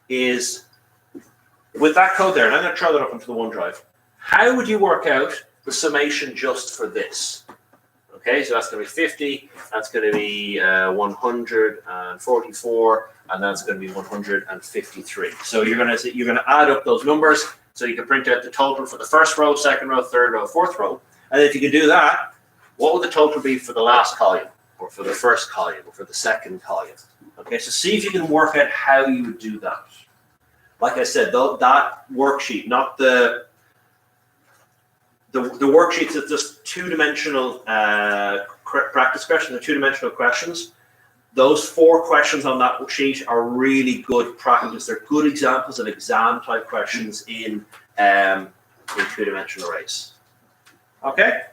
is with that code there, and I'm going to throw that up into the OneDrive. How would you work out the summation just for this? Okay, so that's going to be 50, that's going to be 144, and that's going to be 153. So you're going to add up those numbers, so you can print out the total for the first row, second row, third row, fourth row. And if you can do that, what would the total be for the last column, or for the first column, or for the second column? Okay, so see if you can work out how you would do that. Like I said, that worksheet, not the worksheets are just two-dimensional practice questions, or two-dimensional questions. Those 4 questions on that sheet are really good practice. They're good examples of exam-type questions in two-dimensional arrays. Okay.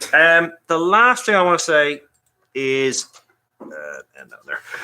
The last thing I want to say is, end down there.